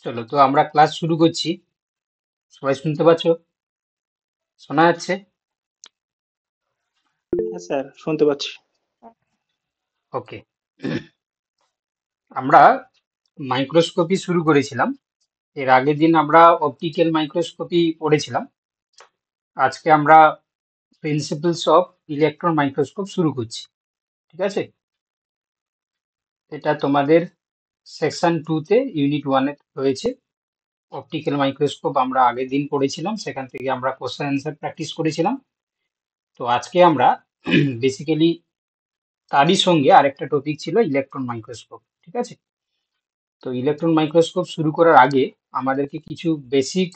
চলো তো আমরা ক্লাস শুরু করছি। সবাই শুনতে পাচ্ছো? শোনা যাচ্ছে? হ্যাঁ স্যার, শুনতে পাচ্ছি। ওকে। আমরা মাইক্রোস্কোপি শুরু করেছিলাম। এর আগের দিন আমরা অপটিক্যাল মাইক্রোস্কোপি পড়েছিলাম। আজকে আমরা প্রিন্সিপলস অফ ইলেকট্রন মাইক্রোস্কোপ শুরু করছি। ঠিক আছে? এটা তোমাদের সেকশন 2 তে ইউনিট 1 এ রয়েছে। অপটিক্যাল মাইক্রোস্কোপ আমরা আগের দিন পড়েছিলাম, সেখান থেকে আমরা কোশ্চেন অ্যান্সার প্র্যাকটিস করেছিলাম। তো আজকে আমরা বেসিক্যালি তারই সঙ্গে আরেকটা টপিক ছিল ইলেকট্রন মাইক্রোস্কোপ। ঠিক আছে? তো ইলেকট্রন মাইক্রোস্কোপ শুরু করার আগে আমাদেরকে কিছু বেসিক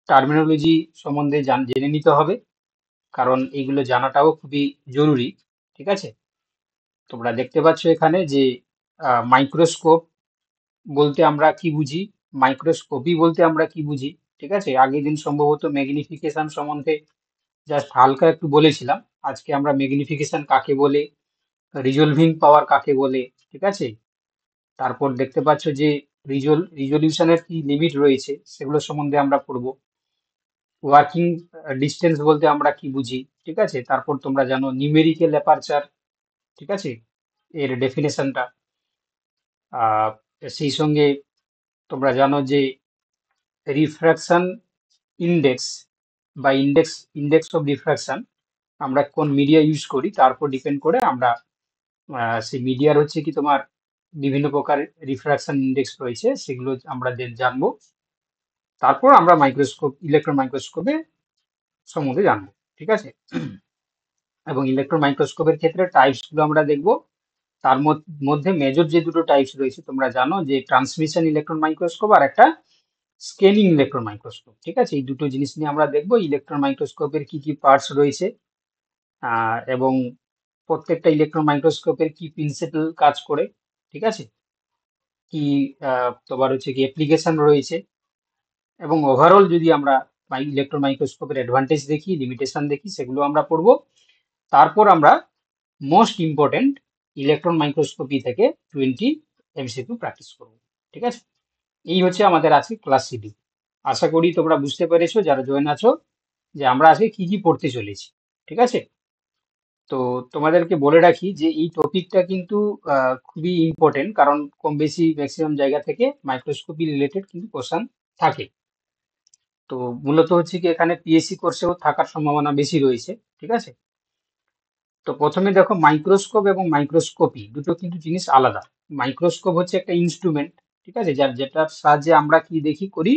টার্মিনোলজি সম্বন্ধে জেনে নিতে হবে, কারণ এইগুলো জানাটাও খুবই জরুরি। ঠিক আছে? তোমরা দেখতে পাচ্ছ এখানে যে মাইক্রোস্কোপ বলতে আমরা কি বুঝি, মাইক্রোস্কোপি বলতে আমরা কি বুঝি। ঠিক আছে? আগের দিন সম্ভবত ম্যাগনিফিকেশন সম্বন্ধে জাস্ট হালকা একটু বলেছিলাম। আজকে আমরা ম্যাগনিফিকেশন কাকে বলে, রিজলভিং পাওয়ার কাকে বলে, ঠিক আছে, তারপর দেখতে পাচ্ছ যে রিজলিউশনের কি লিমিট রয়েছে সেগুলো সম্বন্ধে আমরা পড়বো। ওয়ার্কিং ডিস্টেন্স বলতে আমরা কি বুঝি, ঠিক আছে, তারপর তোমরা জানো নিউমেরিক্যাল অ্যাপারচার, ঠিক আছে, এর ডেফিনেশনটা। সেই সঙ্গে তোমরা জানো যে রিফ্র্যাকশন ইন্ডেক্স বা ইন্ডেক্স অফ রিফ্র্যাকশন আমরা কোন মিডিয়া ইউজ করি তার উপর ডিপেন্ড করে আমরা সেই মিডিয়ার হচ্ছে কি তোমার বিভিন্ন প্রকার রিফ্র্যাকশন ইন্ডেক্স রয়েছে, সেগুলো আমরা জানবো। তারপর আমরা ইলেকট্রন মাইক্রোস্কোপে সম্বন্ধে জানবো। ঠিক আছে? এবং ইলেকট্রন মাইক্রোস্কোপের ক্ষেত্রে টাইপস গুলো আমরা দেখবো। তার মধ্যে মেজর যে দুটো টাইপস রয়েছে তোমরা জানো, যে ট্রান্সমিশন ইলেকট্রন মাইক্রোস্কোপ আর একটা স্কেলিং ইলেকট্রন মাইক্রোস্কোপ। ঠিক আছে? এই দুটো জিনিস নিয়ে আমরা দেখবো ইলেকট্রন মাইক্রোস্কোপের কি কি পার্টস রয়েছে, এবং প্রত্যেকটা ইলেকট্রন মাইক্রোস্কোপের কি প্রিন্সিপাল কাজ করে। ঠিক আছে? কি তোমার হচ্ছে কি অ্যাপ্লিকেশন রয়েছে, এবং ওভারঅল যদি আমরা ইলেকট্রন মাইক্রোস্কোপের অ্যাডভান্টেজ দেখি, লিমিটেশন দেখি, সেগুলো আমরা পড়বো। তারপর আমরা মোস্ট ইম্পর্টেন্ট ইলেকট্রন মাইক্রোস্কোপি থেকে 20 এমসিকিউ প্র্যাকটিস করবো। ঠিক আছে? এই হচ্ছে আমাদের আজকে ক্লাস শিডিউল। আশা করি তোমরা বুঝতে পেরেছো যারা জয়েন আছো যে আমরা আজকে কি কি পড়তে চলেছি। ঠিক আছে? তো তোমাদেরকে বলে রাখি যে এই টপিকটা কিন্তু খুবই ইম্পর্টেন্ট, কারণ কম বেশি ম্যাক্সিমাম জায়গা থেকে মাইক্রোস্কোপি রিলেটেড কিন্তু কোশ্চেন থাকে। তো মূলত হচ্ছে কি এখানে পিএসসি কোর্সেও থাকার সম্ভাবনা বেশি রয়েছে। ঠিক আছে? তো প্রথমে দেখো মাইক্রোস্কোপ এবং মাইক্রোস্কোপি দুটো কিন্তু জিনিস আলাদা। মাইক্রোস্কোপ হচ্ছে একটা ইনস্ট্রুমেন্ট, ঠিক আছে, যেটার সাহায্যে আমরা কি দেখি করি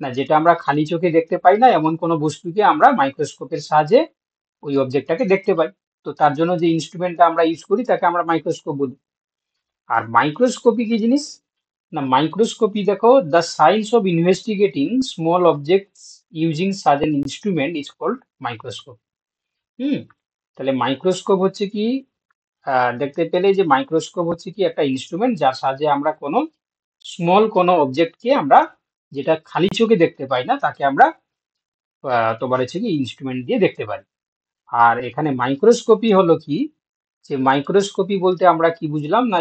না, যেটা আমরা খালি চোখে দেখতে পাই না এমন কোনো বস্তুকে আমরা মাইক্রোস্কোপের সাহায্যে ওই অবজেক্টটাকে দেখতে পাই। তো তার জন্য যে ইনস্ট্রুমেন্টটা আমরা ইউজ করি তাকে আমরা মাইক্রোস্কোপ বলি। আর মাইক্রোস্কোপি কি জিনিস না, মাইক্রোস্কোপি দেখো the science of investigating small objects using সার্চ an instrument is called microscope. হুম। তাহলে মাইক্রোস্কোপ হচ্ছে কি, দেখতে পেলে যে মাইক্রোস্কোপ হচ্ছে কি একটা ইনস্ট্রুমেন্ট যার সাহায্যে আমরা কোনো স্মল কোনো অবজেক্টকে আমরা, যেটা খালি চোখে দেখতে পাই না, তাকে আমরা তোমার হচ্ছে কি ইনস্ট্রুমেন্ট দিয়ে দেখতে পারি। আর এখানে মাইক্রোস্কোপি হলো কি, যে মাইক্রোস্কোপি বলতে আমরা কি বুঝলাম না,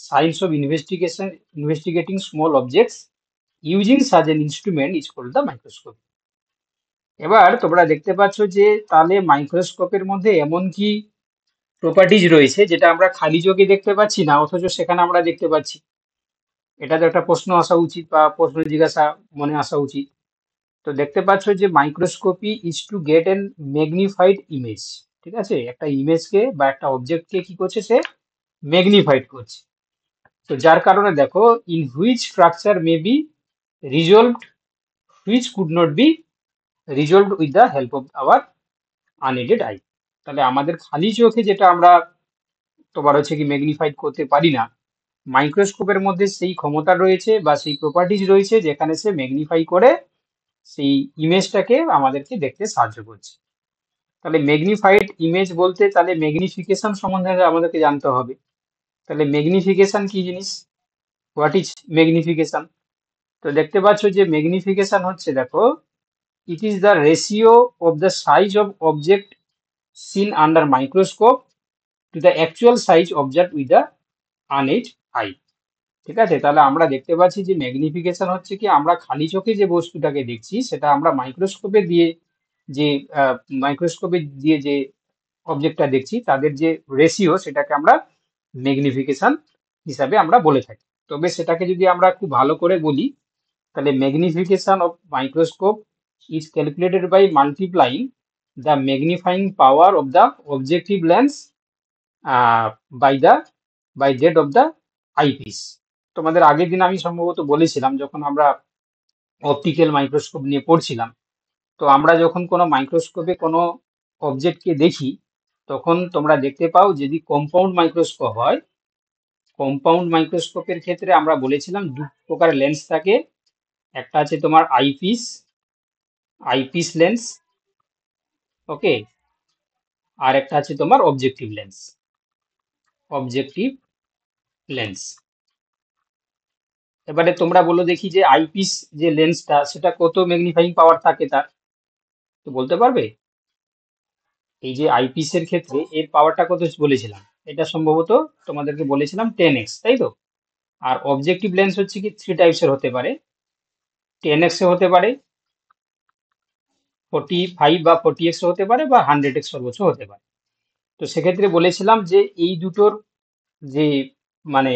science of investigating small objects using সার্চ an instrument is called the microscope. এবার তোমরা দেখতে পাচ্ছ যে তাহলে মাইক্রোস্কোপের মধ্যে এমন কি প্রপার্টিজ রয়েছে যেটা আমরা খালি চোখে দেখতে পাচ্ছি না, অথচ সেখানে আমরা দেখতে পাচ্ছি। এটা তো একটা প্রশ্ন আসা উচিত বা প্রশ্ন জিজ্ঞাসা মনে আসা উচিত। তো দেখতে পাচ্ছ যে microscopy is to get N magnified image. ঠিক আছে? একটা ইমেজকে বা একটা অবজেক্টকে কি করছে, সে ম্যাগনিফাইড করছে। তো যার কারণে দেখো in which structure may be resolved, which could not be resolved with the help of our unaided eye. তাহলে আমাদের খালি চোখে যেটা আমরা তোমার হচ্ছে কি ম্যাগনিফাইড করতে পারি না, মাইক্রোস্কোপের মধ্যে সেই ক্ষমতা রয়েছে বা সেই প্রপার্টিজ রয়েছে যেখানে সে ম্যাগনিফাই করে সেই ইমেজটাকে আমাদেরকে দেখতে সাহায্য করছে। তাহলে ম্যাগনিফাইড ইমেজ বলতে তাহলে ম্যাগনিফিকেশন সম্বন্ধে আমাদেরকে জানতে হবে। তাহলে ম্যাগনিফিকেশন কি জিনিস, হোয়াট ইজ ম্যাগনিফিকেশন? তো দেখতে পাচ্ছ যে ম্যাগনিফিকেশন হচ্ছে, দেখো, it is the ratio of the size of object seen under microscope to the actual size observe with the unaided eye. ঠিক আছে, তাহলে আমরা দেখতে পাচ্ছি যে ম্যাগনিফিকেশন হচ্ছে কি আমরা খালি চোখে যে বস্তুটাকে দেখছি সেটা আমরা মাইক্রোস্কোপে দিয়ে যে মাইক্রোস্কোপে দিয়ে যে অবজেক্টটা দেখছি তাদের যে রেশিও সেটাকে আমরা ম্যাগনিফিকেশন হিসাবে আমরা বলে থাকি। তবে সেটাকে যদি আমরা খুব ভালো করে বলি তাহলে magnification of microscope is calculated by multiplying the magnifying power of the objective lens by the by zed of the eyepiece. তোমাদের আগের দিন আমি সম্ভবত বলেছিলাম যখন আমরা অপটিক্যাল মাইক্রোস্কোপ নিয়ে পড়ছিলাম, তো আমরা যখন কোনো মাইক্রোস্কোপে কোনো অবজেক্টকে দেখি তখন তোমরা দেখতে পাও যদি কম্পাউন্ড মাইক্রোস্কোপ হয়, কম্পাউন্ড মাইক্রোস্কোপের ক্ষেত্রে আমরা বলেছিলাম দু প্রকার লেন্স থাকে। একটা আছে তোমার আইপিস, আইপিস লেন্স, ওকে, আর একটা আছে তোমার অবজেক্টিভ লেন্স, অবজেক্টিভ লেন্স। এবারে তোমরা বলো দেখি যে আইপিস যে লেন্সটা সেটা কত ম্যাগনিফাইং পাওয়ার থাকে তার, তো বলতে পারবে? এই যে আইপিস এর ক্ষেত্রে এর পাওয়ারটা কত বলেছিলাম, এটা সম্ভবত তোমাদেরকে বলেছিলাম 10x, তাই তো? আর অবজেক্টিভ লেন্স হচ্ছে কি থ্রি টাইপসের হতে পারে, 10x এ হতে পারে, 45 বা 40x হতে পারে, বা 100x সর্বোচ্চ হতে পারে। তো সেক্ষেত্রে বলেছিলাম যে এই দুটোর যে মানে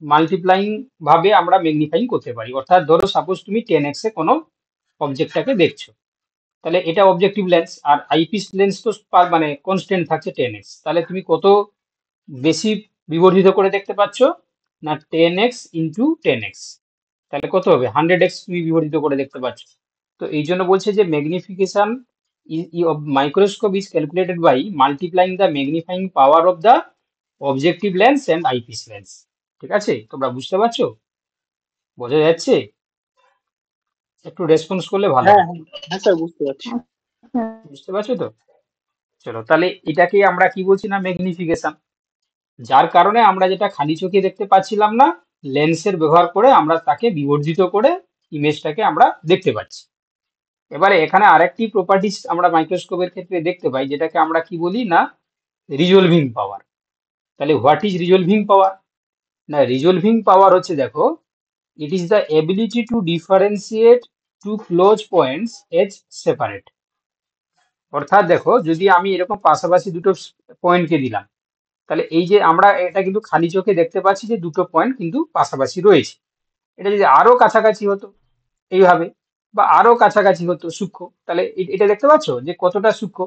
মাল্টিপ্লাইং ভাবে আমরা ম্যাগনিফাইং করতে পারি। অর্থাৎ ধরো সাপোজ তুমি 10x এ কোনো অবজেক্টটাকে দেখছো, তাহলে এটা অবজেক্টিভ লেন্স, আর আইপিস লেন্স তো মানে কনস্ট্যান্ট থাকছে 10x, তাহলে তুমি কত বেশি বিবর্ধিত করে দেখতে পাচ্ছ না 10x ইন্টু 10x, তাহলে কত হবে 100x তুমি বিবর্ধিত করে দেখতে পাচ্ছ। তো এই জন্য বলছে যে magnification of microscope is calculated by multiplying the magnifying power of the objective lens and eyepiece lens. ঠিক আছে, তোমরা বুঝতে পারছো? বোঝা যাচ্ছে? একটু রেসপন্স করলে ভালো হ্যাঁ হয়। হ্যাঁ হ্যাঁ স্যার, বুঝতে পারছি। বুঝতে পারছো তো? চলো তাহলে এটাকে আমরা কি বলছি না ম্যাগনিফিকেশন, যার কারণে আমরা যেটা খালি চোখে দেখতে পাচ্ছিলাম না, লেন্সের ব্যবহার করে আমরা তাকে বিবর্ধিত করে ইমেজটাকে আমরা দেখতে পাচ্ছি। এবারে এখানে আরেকটি প্রপার্টিজ আমরা মাইক্রোস্কোপের ক্ষেত্রে দেখতে পাই যেটাকে আমরা কি বলি না রিজলভিং পাওয়ার। তাহলে হোয়াট ইজ রিজলভিং পাওয়ার? না রিজলভিং পাওয়ার হচ্ছে দেখো, it is the ability to differentiate two close points as separate. অর্থাৎ দেখো যদি আমি এরকম পাশাপাশি দুটো পয়েন্টকে দিলাম, তাহলে এই যে আমরা এটা কিন্তু খালি চোখে দেখতে পাচ্ছি যে দুটো পয়েন্ট কিন্তু পাশাপাশি রয়েছে। এটা যদি আরো কাছাকাছি হতো এইভাবে, বা আরো কাছাকাছি হতো সূক্ষ্ম, তাহলে এটা দেখতে পাচ্ছ যে কতটা সূক্ষ্ম।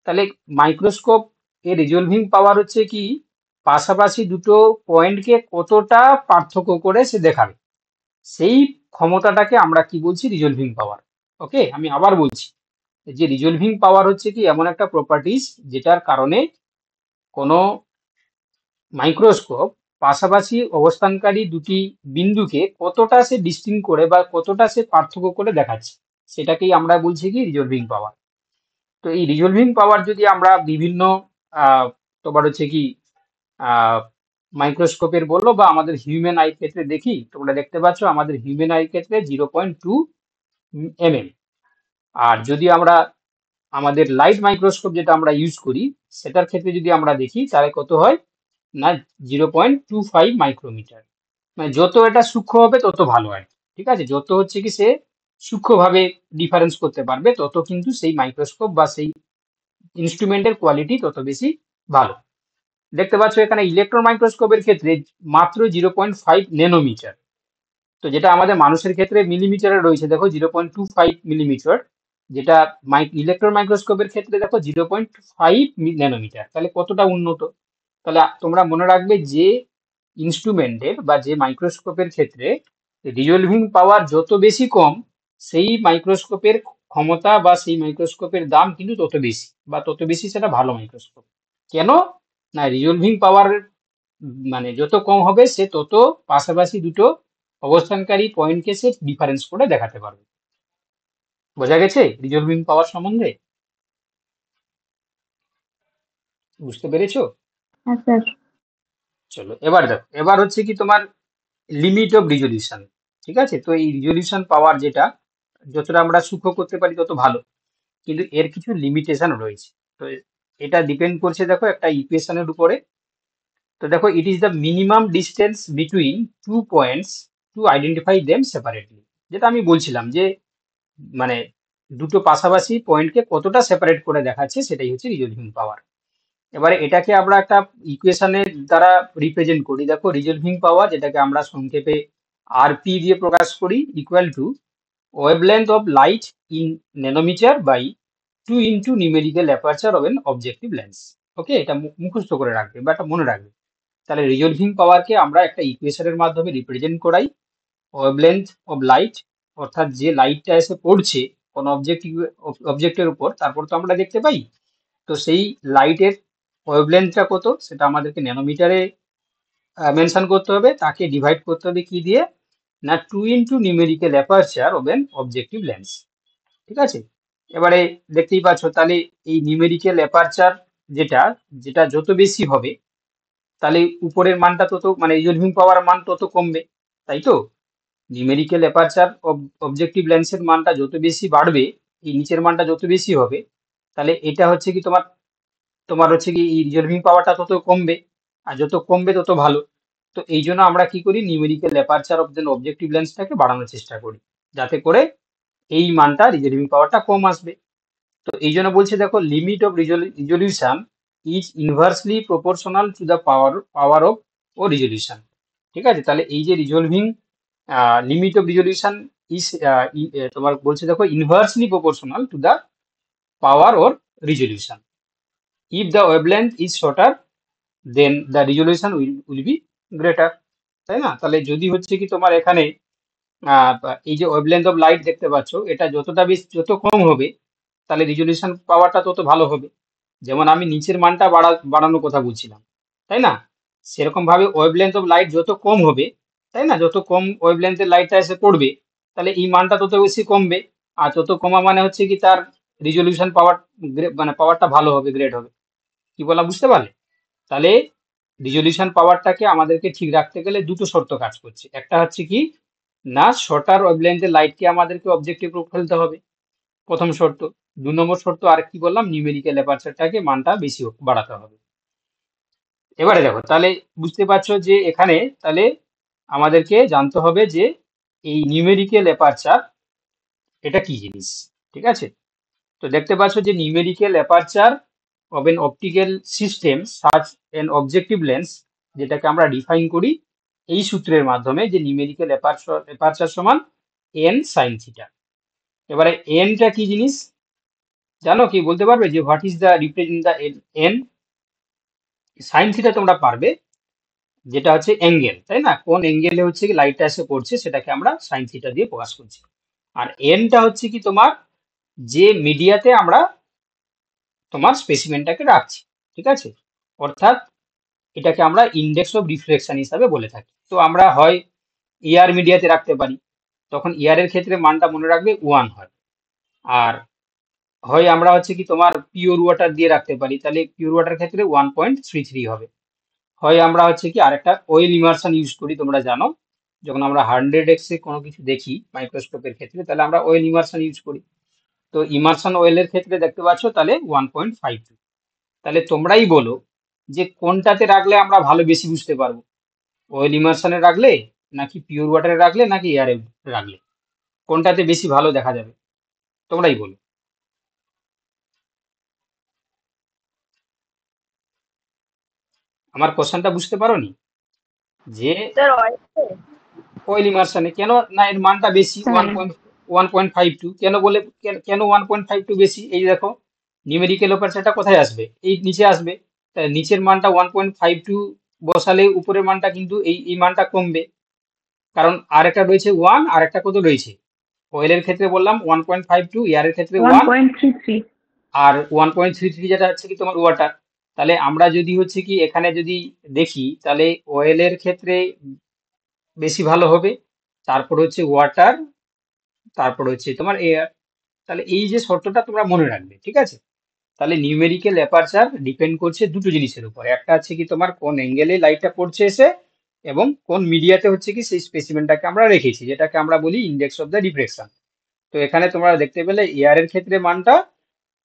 তাহলে মাইক্রোস্কোপ এর রিজলভিং পাওয়ার হচ্ছে কি পাশাপাশি দুটো পয়েন্টকে কতটা পার্থক্য করে সে দেখাবে, সেই ক্ষমতাটাকে আমরা কি বলছি রিজলভিং পাওয়ার। ওকে, আমি আবার বলছি যে রিজলভিং পাওয়ার হচ্ছে কি এমন একটা প্রপার্টিজ যেটার কারণে কোনো মাইক্রোস্কোপ পাশাপাশি অবস্থানকারী দুটি বিন্দুকে কতটা সে ডিস্টিং করে বা কতটা সে পার্থক্য করে দেখাচ্ছে, সেটাকেই আমরা বলছি কি রিজলভিং পাওয়ার। তো এই রিজলভিং পাওয়ার যদি আমরা বিভিন্ন তোমার হচ্ছে কি মাইক্রোস্কোপের বললো বা আমাদের হিউম্যান আই ক্ষেত্রে দেখি, তোমরা দেখতে পাচ্ছ আমাদের হিউম্যান আই ক্ষেত্রে 0.2 mm। আর যদি আমরা আমাদের লাইট মাইক্রোস্কোপ যেটা আমরা ইউজ করি সেটার ক্ষেত্রে যদি আমরা দেখি তাহলে কত হয় না 0.25 মাইক্রোমিটার। মানে যত এটা সূক্ষ্ম হবে তত ভালো হয়। ঠিক আছে, যত হচ্ছে কি সে সূক্ষ্মভাবে ডিফারেন্স করতে পারবে তত কিন্তু সেই মাইক্রোস্কোপ বা সেই ইনস্ট্রুমেন্টের কোয়ালিটি তত বেশি ভালো। দেখতে পাচ্ছ এখানে ইলেকট্রন মাইক্রোস্কোপের ক্ষেত্রে মাত্র 0.5 ন্যানোমিটার, তো যেটা আমাদের মানুষের ক্ষেত্রে মিলিমিটারে রয়েছে দেখো 0.25 মিলিমিটার, যেটা ইলেকট্রন মাইক্রোস্কোপের ক্ষেত্রে দেখো 0.5 ন্যানোমিটার। তাহলে কতটা উন্নত। তাহলে তোমরা মনে রাখবে যে ইনস্ট্রুমেন্টের বা যে মাইক্রোস্কোপের ক্ষেত্রে রিজলভিং পাওয়ার যত বেশি কম, সেই মাইক্রোস্কোপের ক্ষমতা বা সেই মাইক্রোস্কোপের দাম কিন্তু তত বেশি, বা তত বেশি সেটা ভালো মাইক্রোস্কোপ। কেন? না রিজলভিং পাওয়ার মানে যত কম হবে সে তত পাশাপাশি দুটো অবস্থানকারী পয়েন্টকে সে ডিফারেন্স করে দেখাতে পারবে। বোঝা গেছে রিজলভিং পাওয়ার সম্বন্ধে? বুঝতে পেরেছো? হ্যাঁ স্যার। চলো এবার দেখো, এবার হচ্ছে কি তোমার লিমিট অফ রিজলিউশন। ঠিক আছে, তো এই রিজলিউশন পাওয়ার যেটা যতটা আমরা সূক্ষ্ম করতে পারি তত ভালো, কিন্তু এর কিছু লিমিটেশন রয়েছে। তো এটা ডিপেন্ড করছে দেখো একটা ইকুয়েশনের উপরে। তো দেখো, it is the minimum distance between two points to identify them separately. যেটা আমি বলছিলাম যে মানে দুটো পাশাপাশি পয়েন্টকে কতটা সেপারেট করে দেখাচ্ছে, সেটাই হচ্ছে রিজলভিং পাওয়ার। এবারে এটাকে আমরা একটা ইকুয়েশনের দ্বারা রিপ্রেজেন্ট করি। দেখো, রিজলভিং পাওয়ার, যেটাকে আমরা সংক্ষেপে আরপি দিয়ে প্রকাশ করি, equal to wavelength of light in nanometer by 2 into numerical aperture of an objective lens. Okay, এটা মুখস্থ করে রাখবে বা এটা মনে রাখবে। তাহলে রিজলভিং পাওয়ারকে আমরা একটা ইকুয়েশনের মাধ্যমে রিপ্রেজেন্ট করাই। ওয়েভলেন্থ অফ লাইট, অর্থাৎ যে লাইটটা এসে পড়ছে কোন অবজেক্টের উপর, তারপর তো আমরা দেখতে পাই। তো সেই লাইটের ওয়েভলেন্থটা কত, সেটা আমাদেরকে ন্যানোমিটারে মেনশন করতে হবে। তাকে ডিভাইড করতে হবে কি দিয়ে, না 2 into numerical aperture of an objective lens. ঠিক আছে। এবারে দেখতেই পাচ্ছ, তাহলে এই নিউমেরিক্যাল অ্যাপারচার যেটা যেটা যত বেশি হবে, তাহলে উপরের মানটা তত, মানে রিজলভিং পাওয়ার মান তত কমবে, তাই তো? নিউমেরিক্যাল অ্যাপারচার অবজেক্টিভ লেন্সের মানটা যত বেশি বাড়বে, এই নিচের মানটা যত বেশি হবে, তাহলে এটা হচ্ছে কি তোমার তোমার হচ্ছে কি এই রিজলভিং পাওয়ারটা তত কমবে। আর যত কমবে তত ভালো। তো এই জন্য আমরা কি করি, numerical aperture of the objective লেন্সটাকে বাড়ানোর চেষ্টা করি, যাতে করে এই মানটা রিজলভিং পাওয়ারটা কম আসবে। তো এই জন্য বলছে, দেখো, limit of resolution is inversely proportional to the power of or resolution. ঠিক আছে। তাহলে এই যে resolving limit of resolution is তোমার বলছে, দেখো, inversely proportional to the power or resolution. If the wavelength is shorter, then the resolution will be greater. তাই না? তাহলে যদি হচ্ছে কি তোমার এখানে আহ, এই যে ওয়েভলেন্থ অফ লাইট দেখতে পাচ্ছ, এটা যতটা বেশি, যত কম হবে, তাহলে রিজলিউশন পাওয়ারটা তত ভালো হবে। যেমন আমি নিচের মানটা বাড়ানোর কথা বলছিলাম, তাই না? সেরকম ভাবে ওয়েভলেন্থ অফ লাইট যত কম হবে, তাই না, যত কম ওয়েভলেন্থের লাইটটা এসে পড়বে, তাহলে এই মানটা তত বেশি কমবে। আর তত কমা মানে হচ্ছে কি তার রিজলিউশন পাওয়ার, মানে পাওয়ারটা ভালো হবে, গ্রেড হবে। কি বলা, বুঝতে পারলে? তাহলে রিজলিউশন পাওয়ারটাকে আমাদেরকে ঠিক রাখতে গেলে দুটো শর্ত কাজ করছে। একটা হচ্ছে কি, না শর্টার ওয়েভলেন্থের লাইটকে আমাদেরকে অবজেক্টিভ ফেলতে হবে, প্রথম শর্ত। 2 নম্বর শর্ত আর কি বললাম, নিউমেরিক্যাল অ্যাপারচারটাকে মানটা বেশি বাড়াতে হবে। এবারে দেখো, তাহলে বুঝতে পারছো যে এখানে তাহলে আমাদেরকে জানতে হবে যে এই নিউমেরিক্যাল অ্যাপারচার এটা কি জিনিস। ঠিক আছে। তো দেখতে পাচ্ছ যে numerical aperture of N optical system such N objective lens, যেটাকে আমরা ডিফাইন করি এই সূত্রের মাধ্যমে, যে নিউমেরিক্যাল অ্যাপারচার সমান এন সাইন থিটা। এবারে এনটা কি জিনিস জানো, কি বলতে পারবে যে what is the represent the N? Sine theta তোমরা পারবে, যেটা হচ্ছে অ্যাঙ্গেল, তাই না? কোন অ্যাঙ্গেলে হচ্ছে কি লাইটটা এসে পড়ছে, সেটাকে আমরা সাইন থিটা দিয়ে প্রকাশ করছি। আর এনটা হচ্ছে কি তোমার যে মিডিয়াতে আমরা তোমার স্পেসিমেনটাকে রাখছি। ঠিক আছে। অর্থাৎ এটাকে আমরা ইন্ডেক্স অফ রিফ্লেকশন হিসাবে বলে থাকি। তো আমরা হয় এয়ার মিডিয়াতে রাখতে পারি, তখন এয়ারের ক্ষেত্রে মানটা মনে রাখবে 1 হয়। আর হয় আমরা হচ্ছে কি তোমার পিওর ওয়াটার দিয়ে রাখতে পারি, তাহলে পিওর ওয়াটার ক্ষেত্রে 1.33 হবে। হয় আমরা হচ্ছে কি আরেকটা অয়েল ইমার্শন ইউজ করি, তোমরা জানো, যখন আমরা 100x এ কোনো কিছু দেখি মাইক্রোস্কোপের ক্ষেত্রে, তাহলে আমরা অয়েল ইমার্শন ইউজ করি। তো ইমার্শন অয়েলের ক্ষেত্রে দেখতে পাচ্ছ তাহলে 1.52। তাহলে তোমরাই বলো যে কোনটাতে রাখলে আমরা ভালো বেশি বুঝতে পারবো, অয়েল ইমার্শনে রাখলে, নাকি পিওর ওয়াটারে রাখলে, নাকি এয়ারে রাখলে, কোনটাতে বেশি ভালো দেখা যাবে? তোমরাই বলো। আমার কোশ্চেনটা বুঝতে পারোনি? যে স্যার অয়েল। অয়েল ইমার্শনে কেন না এর মানটা বেশি, হ্যাঁ। 1.52 কেন বলে, কেন 1.52 বেশি? এই যে দেখো, নিউমেরিক্যাল অপারেশনটা কোথায় আসবে, এই নিচে আসবে। তাহলে নিচের মানটা 1.52 বসালে উপরের মানটা কিন্তু এই মানটা কমবে। কারণ আর একটা রয়েছে 1, আর একটা কত রয়েছে, অয়েলের ক্ষেত্রে বললাম 1.52, এয়ারের ক্ষেত্রে ওয়ান 1, পয়েন্ট থ্রি থ্রি আর 1.33 যেটা হচ্ছে কি তোমার ওয়াটার। তাহলে আমরা যদি হচ্ছে কি এখানে যদি দেখি, তাহলে অয়েলের ক্ষেত্রে বেশি ভালো হবে, তারপর হচ্ছে ওয়াটার, তারপর হচ্ছে তোমার এয়ার। তাহলে এই যে শর্তটা তোমরা মনে রাখবে, ঠিক আছে? তাহলে নিউমেরিক্যাল অ্যাপারচার ডিপেন্ড করছে দুটো জিনিসের উপর। একটা হচ্ছে কি তোমার কোন অ্যাঙ্গেলে লাইটটা পড়ছে এসে, এবং কোন মিডিয়াতে হচ্ছে কি সেই স্পেসিমেনটাকে আমরা রেখেছি, যেটাকে আমরা বলি ইন্ডেক্স অফ দ্য ডিফ্রেকশন। তো এখানে তোমরা দেখতে পেলে এয়ারের ক্ষেত্রে মানটা,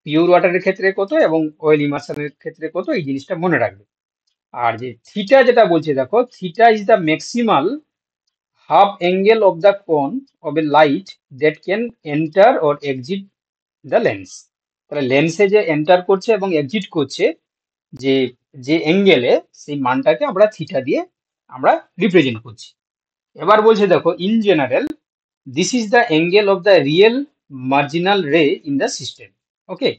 পিওর ওয়াটারের ক্ষেত্রে কত, এবং অয়েল ইমার্শনের ক্ষেত্রে কত, এই জিনিসটা মনে রাখবে। আর যে থিটা যেটা বলছে, দেখো theta is the maximal half angle of the cone of a light that can enter or exit the lens. তাহলে লেন্সে যে এন্টার করছে এবং এক্সিট করছে যে যে অ্যাঙ্গেলে, সেই মানটাকে আমরা থিটা দিয়ে আমরা রিপ্রেজেন্ট করছি। এবার বলছে দেখো, in general this is the angle of the real marginal রে ইন দ্য সিস্টেম। ওকে,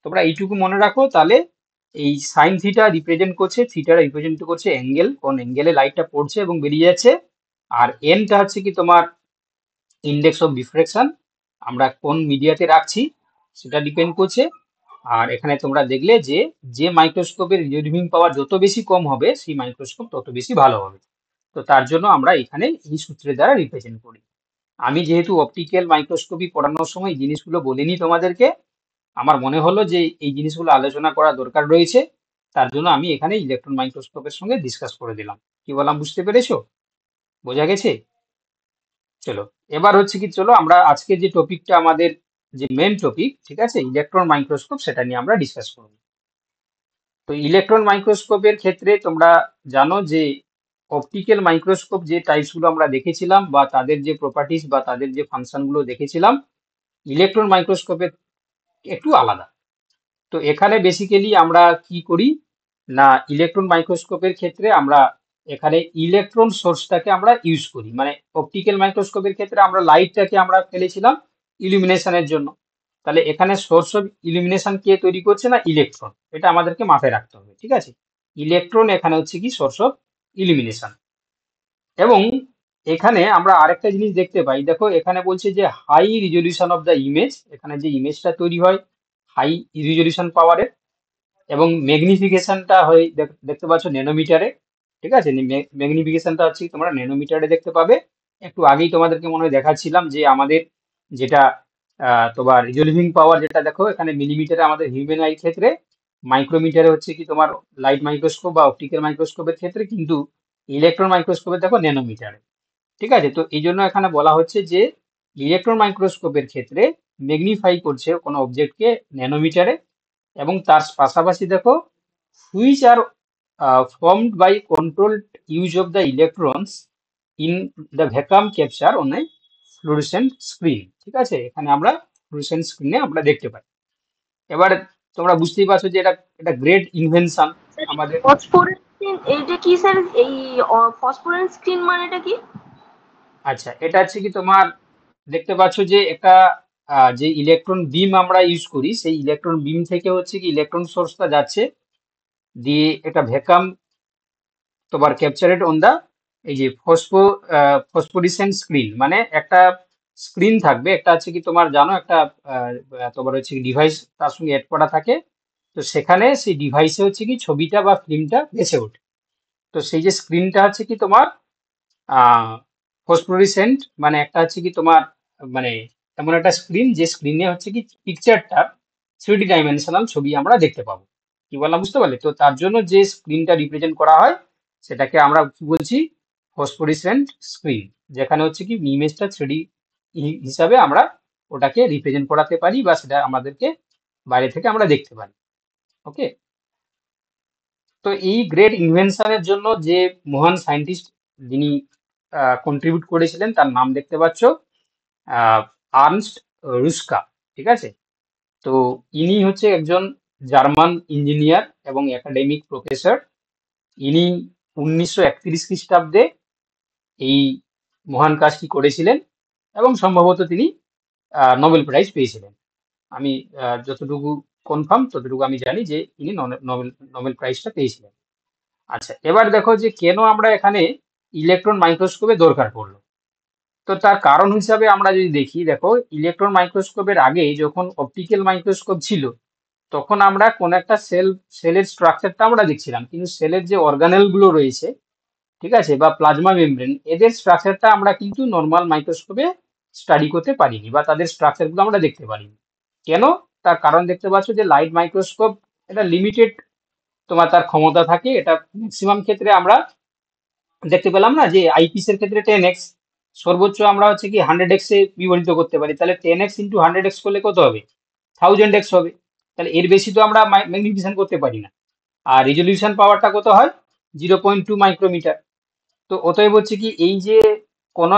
তোমরা এইটুকু মনে রাখো। তাহলে এই সাইন থিটা রিপ্রেজেন্ট করছে, থিটা রিপ্রেজেন্ট করছে অ্যাঙ্গেল, কোন অ্যাঙ্গেলে লাইটটা পড়ছে এবং বেরিয়ে যাচ্ছে। আর এনটা হচ্ছে কি তোমার ইন্ডেক্স অফ ডিফ্রেকশন, আমরা কোন মিডিয়াতে রাখছি সেটা ডিপেন্ড করছে। আর এখানে তোমরা দেখলে যে যে মাইক্রোস্কোপের রিজলিভিং পাওয়ার যত বেশি কম হবে, সেই মাইক্রোস্কোপ তত বেশি ভালো হবে। তো তার জন্য আমরা এখানে এই সূত্রের দ্বারা রিপ্রেজেন্ট করি। আমি যেহেতু অপটিক্যাল মাইক্রোস্কোপি পড়ানোর সময় এই জিনিসগুলো বলিনি তোমাদেরকে, আমার মনে হলো যে এই জিনিসগুলো আলোচনা করা দরকার রয়েছে, তার জন্য আমি এখানে ইলেকট্রন মাইক্রোস্কোপের সঙ্গে ডিসকাস করে দিলাম। কি বললাম বুঝতে পেরেছো? বোঝা গেছে? চলো, এবার হচ্ছে কি, চলো আমরা আজকে যে টপিকটা আমাদের যে মেন টপিক, ঠিক আছে, ইলেকট্রন মাইক্রোস্কোপ, সেটা নিয়ে আমরা ডিসকাস করব। তো ইলেকট্রন মাইক্রোস্কোপের ক্ষেত্রে তোমরা জানো যে অপটিক্যাল মাইক্রোস্কোপ যে টাইপস গুলো আমরা দেখেছিলাম বা তাদের যে প্রপার্টিস বা তাদের যে ফাংশন গুলো দেখেছিলাম, ইলেকট্রন মাইক্রোস্কোপের একটু আলাদা। তো এখানে বেসিক্যালি আমরা কি করি না, ইলেকট্রন মাইক্রোস্কোপের ক্ষেত্রে আমরা এখানে ইলেকট্রন সোর্সটাকে আমরা ইউজ করি। মানে অপটিক্যাল মাইক্রোস্কোপের ক্ষেত্রে আমরা লাইটটাকে আমরা ফেলেছিলাম ইলুমিনেশনের জন্য, তাহলে এখানে সোর্স অফ ইলুমিনেশন কে তৈরি করছে না, ইলেকট্রন। এটা আমাদেরকে মাথায় রাখতে হবে, ঠিক আছে। ইলেকট্রন এখানে হচ্ছে কি সোর্স অফ ইলুমিনেশন। এবং এখানে আমরা আরেকটা জিনিস দেখতে পাই, দেখো এখানে বলছে যে high resolution of the image, এখানে যে ইমেজটা তৈরি হয় হাই রিজলিউশন পাওয়ারের, এবং ম্যাগনিফিকেশনটা হয় দেখতে পাচ্ছ ন্যানোমিটারে, ঠিক আছে। ম্যাগনিফিকেশনটা হচ্ছে কি তোমরা ন্যানোমিটারে দেখতে পাবে। একটু আগেই তোমাদেরকে মনে হয় দেখাচ্ছিলাম যে আমাদের যেটা তোমার রিজলভিং পাওয়ার, যেটা দেখো এখানে মিলিমিটারে আমাদের হিউম্যান আই ক্ষেত্রে, মাইক্রোমিটারে হচ্ছে কি তোমার লাইট মাইক্রোস্কোপ বা অপটিক্যাল মাইক্রোস্কোপের ক্ষেত্রে, কিন্তু ইলেকট্রন মাইক্রোস্কোপে দেখো ন্যানোমিটারে, ঠিক আছে। তো এই জন্য এখানে বলা হচ্ছে যে ইলেকট্রন মাইক্রোস্কোপের ক্ষেত্রে ম্যাগনিফাই করছে কোনো অবজেক্টকে ন্যানোমিটারে, এবং তার পাশাপাশি দেখো which are formed by controlled use of the electrons in the vacuum capture on a fluorescent screen, ঠিক আছে। এখানে আমরা ফ্লুorescent স্ক্রিনে আমরা দেখতে পাই। এবার তোমরা বুঝতেই পারছো যে এটা এটা গ্রেট ইনভেনশন আমাদের। ফসফোরেন্স স্ক্রিন এইটা কি স্যার? এই ফসফোরেন্স স্ক্রিন মানেটা কি? আচ্ছা, এটা হচ্ছে কি তোমার দেখতে পাচ্ছ যে একটা যে ইলেকট্রন বিম আমরা ইউজ করি, সেই ইলেকট্রন বিম থেকে হচ্ছে কি ইলেকট্রন সোর্সটা যাচ্ছে, দিয়ে একটা ভ্যাকাম তোমার ক্যাপচারেড অন দা এই যে ফসফোরিসেন্ট স্ক্রিন, মানে একটা স্ক্রিন থাকবে, একটা হচ্ছে কি তোমার জানো একটা তোমার হচ্ছে ডিভাইস তার সঙ্গে অ্যাড করা থাকে। তো সেখানে সেই ডিভাইসে হচ্ছে কি ছবিটা বা ফিল্মটা ভেসে ওঠে। তো সেই যে স্ক্রিনটা হচ্ছে কি তোমার ফসফোরিসেন্ট, মানে একটা হচ্ছে কি তোমার মানে এমন একটা স্ক্রিন যে স্ক্রিনে হচ্ছে কি পিকচারটা 3D ডাইমেনশনাল ছবি আমরা দেখতে পাবো। কি বললাম বুঝতে পারলে? তো তার জন্য যে স্ক্রিনটা রিপ্রেজেন্ট করা হয় সেটাকে আমরা কি বলছি, ফসফোরিসেন্ট স্ক্রিন, যেখানে হচ্ছে কি ইমেজটা 3D হিসাবে আমরা ওটাকে রিপ্রেজেন্ট করাতে পারি, বা সেটা আমাদেরকে বাইরে থেকে আমরা দেখতে পারি। ওকে, তো এই গ্রেট ইনভেনশনের জন্য যে মহান সায়েন্টিস্ট যিনি কন্ট্রিবিউট করেছিলেন, তার নাম দেখতে পাচ্ছ আর্নস্ট রুস্কা, ঠিক আছে। তো ইনি হচ্ছে একজন জার্মান ইঞ্জিনিয়ার এবং একাডেমিক প্রফেসর। ইনি 1931 খ্রিস্টাব্দে এই মহান কাজটি করেছিলেন, এবং সম্ভবত তিনি নোবেল প্রাইজ পেয়েছিলেন। আমি যতটুকু কনফার্ম ততটুকু আমি জানি যে ইনি নোবেল নোবেল প্রাইজটা পেয়েছিলেন। আচ্ছা, এবার দেখো যে কেন আমরা এখানে ইলেকট্রন মাইক্রোস্কোপে দরকার পড়লো। তো তার কারণ হিসাবে আমরা যদি দেখি, দেখো ইলেকট্রন মাইক্রোস্কোপের আগে যখন অপটিক্যাল মাইক্রোস্কোপ ছিল, তখন আমরা কোন একটা সেলের স্ট্রাকচারটা আমরা দেখছিলাম, কিন্তু সেলের যে অর্গানেল গুলো রয়েছে, ঠিক আছে, বা প্লাজমা মেমব্রেন, এদের স্ট্রাকচারটা আমরা কিন্তু নর্মাল মাইক্রোস্কোপে স্টাডি করতে পারিনি, বা তাদের স্ট্রাকচার গুলো আমরা দেখতে পারিনি। কেন? তার কারণ দেখতে পাচ্ছ যে লাইট মাইক্রোস্কোপ এটা লিমিটেড তোমার তার ক্ষমতা থাকে, এটা ম্যাক্সিমাম ক্ষেত্রে আমরা দেখতে পেলাম না যে আইপিস এর ক্ষেত্রে 10x, সর্বোচ্চ আমরা হচ্ছে কি 100x এ বিবর্ধিত করতে পারি। তাহলে 10x ইন্টু 100x করলে কত হবে? 1000x হবে। তাহলে এর বেশি তো আমরা ম্যাগনিফিকেশন করতে পারি না। আর রিজলিউশন পাওয়ারটা কত হয়? 0.2 মাইক্রোমিটার। তো অতএব হচ্ছে কি এই যে কোনো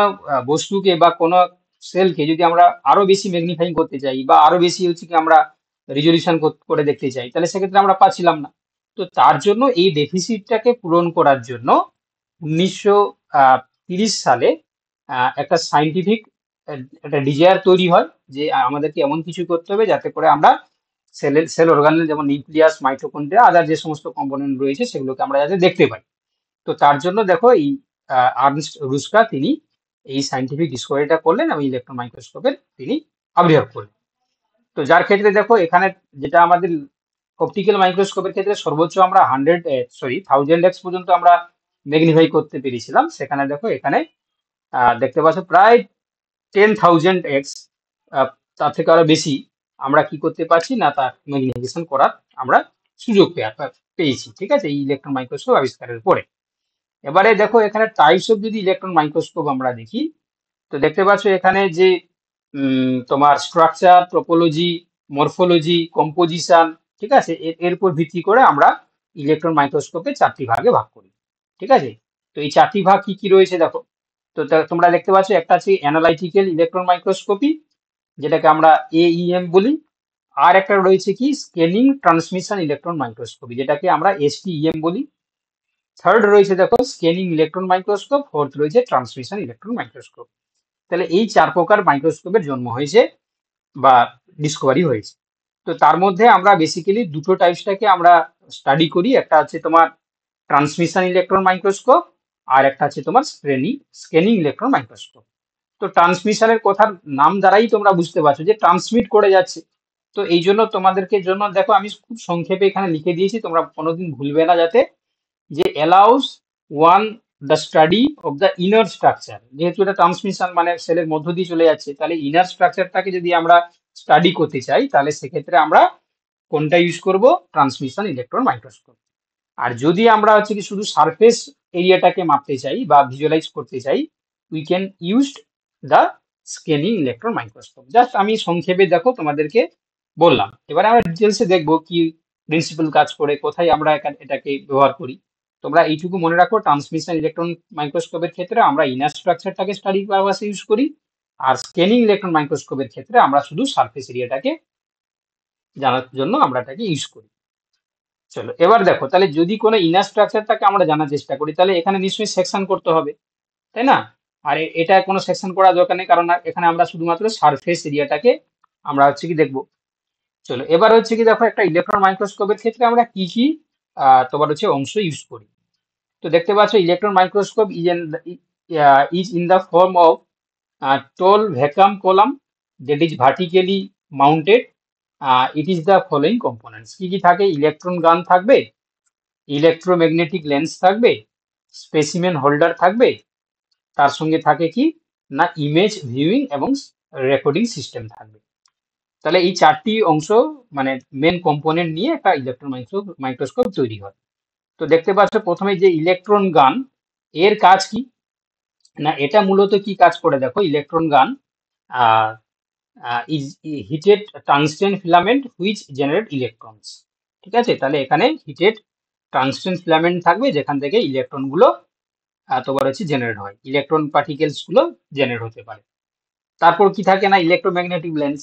বস্তুকে বা কোনো সেলকে যদি আমরা আরো বেশি ম্যাগনিফাইং করতে চাই বা আরো বেশি হচ্ছে কি আমরা রেজলিউশন করে দেখতে চাই, তাহলে সেক্ষেত্রে আমরা পাচ্ছিলাম না। তো তার জন্য এই ডেফিসিটটাকে পূরণ করার জন্য 1930 সালে একটা সাইন্টিফিক একটা ডিজায়ার তৈরি হয় যে আমাদেরকে এমন কিছু করতে হবে যাতে করে আমরা সেল অর্গানেল যেমন নিউক্লিয়াস, মাইটোকন্ড্রিয়া, আদার যে সমস্ত কম্পোনেন্ট রয়েছে সেগুলোকে আমরা যাতে দেখতে পাই। তো তার জন্য দেখো এই আর্নস্ট রুস্কা তিনি এই সাইন্টিফিক ডিসকভারিটা করলেন এবং ইলেকট্রন মাইক্রোস্কোপের তিনি আবির্ভাব করলেন। তো যার ক্ষেত্রে দেখো এখানে যেটা আমাদের অপটিক্যাল মাইক্রোস্কোপের ক্ষেত্রে সর্বোচ্চ আমরা 1000x পর্যন্ত আমরা ম্যাগনিফাই করতে পেরেছিলাম, সেখানে দেখো এখানে দেখতে পাচ্ছ প্রায় 10,000x, তার থেকে আরো বেশি আমরা কি করতে পারছি না, তার ম্যাগনিফিকেশন করার আমরা সুযোগ পেয়েছি। ঠিক আছে, এই ইলেকট্রন মাইক্রোস্কোপ আবিষ্কারের পরে। এবারে দেখো এখানে টাইপস অফ যদি ইলেকট্রন মাইক্রোস্কোপ আমরা দেখি, তো দেখতে পাচ্ছ এখানে যে তোমার স্ট্রাকচার, টপোলজি, মরফোলজি, কম্পোজিশন, ঠিক আছে, এর উপর ভিত্তি করে আমরা ইলেকট্রন মাইক্রোস্কোপে 4টি ভাগে ভাগ করি। ঠিক আছে, তো এই 4টি ভাগ কি কি রয়েছে দেখো। তো তোমরা দেখতে পাচ্ছ একটা আছে অ্যানালাইটিক্যাল ইলেকট্রন মাইক্রোস্কোপি, যেটাকে আমরা AEM বলি। আর একটা রয়েছে কি স্ক্যানিং ট্রান্সমিশন ইলেকট্রন মাইক্রোস্কোপি, যেটাকে আমরা STEM বলি। থার্ড রয়েছে দেখো স্ক্যানিং ইলেকট্রন মাইক্রোস্কোপ। ফোর্থ রয়েছে ট্রান্সমিশন ইলেকট্রন মাইক্রোস্কোপ। তাহলে এই 4 প্রকার মাইক্রোস্কোপের জন্ম হয়েছে বা ডিসকভারি হয়েছে। তো তার মধ্যে আমরা বেসিক্যালি দুটো টাইপসটাকে আমরা স্টাডি করি, একটা হচ্ছে তোমার ট্রান্সমিশন ইলেকট্রন মাইক্রোস্কোপ, আর একটা হচ্ছে তোমার স্ক্যানিং ইলেকট্রন মাইক্রোস্কোপ। তো ট্রান্সমিশনের কথার নাম দ্বারাই তোমরা বুঝতে পারছো যে ট্রান্সমিট করে যাচ্ছে। তো এই জন্য তোমাদেরকে জন্য দেখো আমি খুব সংক্ষেপে এখানে লিখে দিয়েছি, তোমরা কোনোদিন ভুলবে না যাতে, যে allows one the study of the inner structure. যেহেতু এটা ট্রান্সমিশন মানে সেলের মধ্য দিয়ে চলে যাচ্ছে, তাহলে ইনার স্ট্রাকচারটাকে যদি আমরা স্টাডি করতে চাই তাহলে সেক্ষেত্রে আমরা কোনটা ইউজ করব, ট্রান্সমিশন ইলেকট্রন মাইক্রোস্কোপ। আর যদি আমরা হচ্ছে কি শুধু সারফেস এরিয়াটাকে মাপতে চাই বা ভিজুয়ালাইজ করতে চাই, we can use the scanning electron microscope. Just আমি সংক্ষেপে দেখো তোমাদেরকে বললাম। এবারে আমরা ডিটেলসে দেখবো কি প্রিন্সিপাল কাজ করে, কোথায় আমরা এটাকে ব্যবহার করি। তোমরা এইটুকু মনে রাখো, ট্রান্সমিশন ইলেকট্রন মাইক্রোস্কোপের ক্ষেত্রে আমরা ইনার স্ট্রাকচারটাকে স্টাডি পারপাসে ইউজ করি, আর স্ক্যানিং ইলেকট্রন মাইক্রোস্কোপের ক্ষেত্রে আমরা শুধু সারফেস এরিয়াটাকে জানার জন্য আমরা এটাকে ইউজ করি। চলো এবার দেখো, তাহলে যদি কোনো ইনার স্ট্রাকচারটাকে আমরা জানার চেষ্টা করি তাহলে এখানে নিশ্চয়ই সেকশন করতে হবে, তাই না? আর এটা কোনো সেকশন করার দরকার নেই, কারণ এখানে আমরা শুধুমাত্র সারফেস এরিয়াটাকে আমরা হচ্ছে কি দেখবো। চলো এবার হচ্ছে কি দেখো, একটা ইলেকট্রন মাইক্রোস্কোপের ক্ষেত্রে আমরা কি কি তোমার হচ্ছে অংশ ইউজ করি। তো দেখতে পাচ্ছ electron microscope is in the form of tall vacuum column that is vertically mounted. It is the following components. কি কি থাকে, ইলেকট্রন গান থাকবে, ইলেকট্রোম্যাগনেটিক লেন্স থাকবে, স্পেসিমেন হোল্ডার থাকবে, তার সঙ্গে থাকে কি না ইমেজ ভিউইং এবং রেকর্ডিং সিস্টেম থাকবে। তাহলে এই 4টি অংশ মানে মেন কম্পোনেন্ট নিয়ে একটা ইলেকট্রন মাইক্রোস্কোপ তৈরি হয়। তো দেখতে পাচ্ছ প্রথমে যে ইলেকট্রন গান, এর কাজ কি না, এটা মূলত কি কাজ করে দেখো, ইলেকট্রন গান is heated tungsten filament which generate electrons. ঠিক আছে, তাহলে এখানে হিটেড টাংস্টেন ফিলামেন্ট থাকবে যেখান থেকে ইলেকট্রন গুলো তোমার হচ্ছে জেনারেট হয়, ইলেকট্রন পার্টিকেলস গুলো জেনারেট হতে পারে। তারপর কি থাকে না ইলেকট্রোম্যাগনেটিক লেন্স।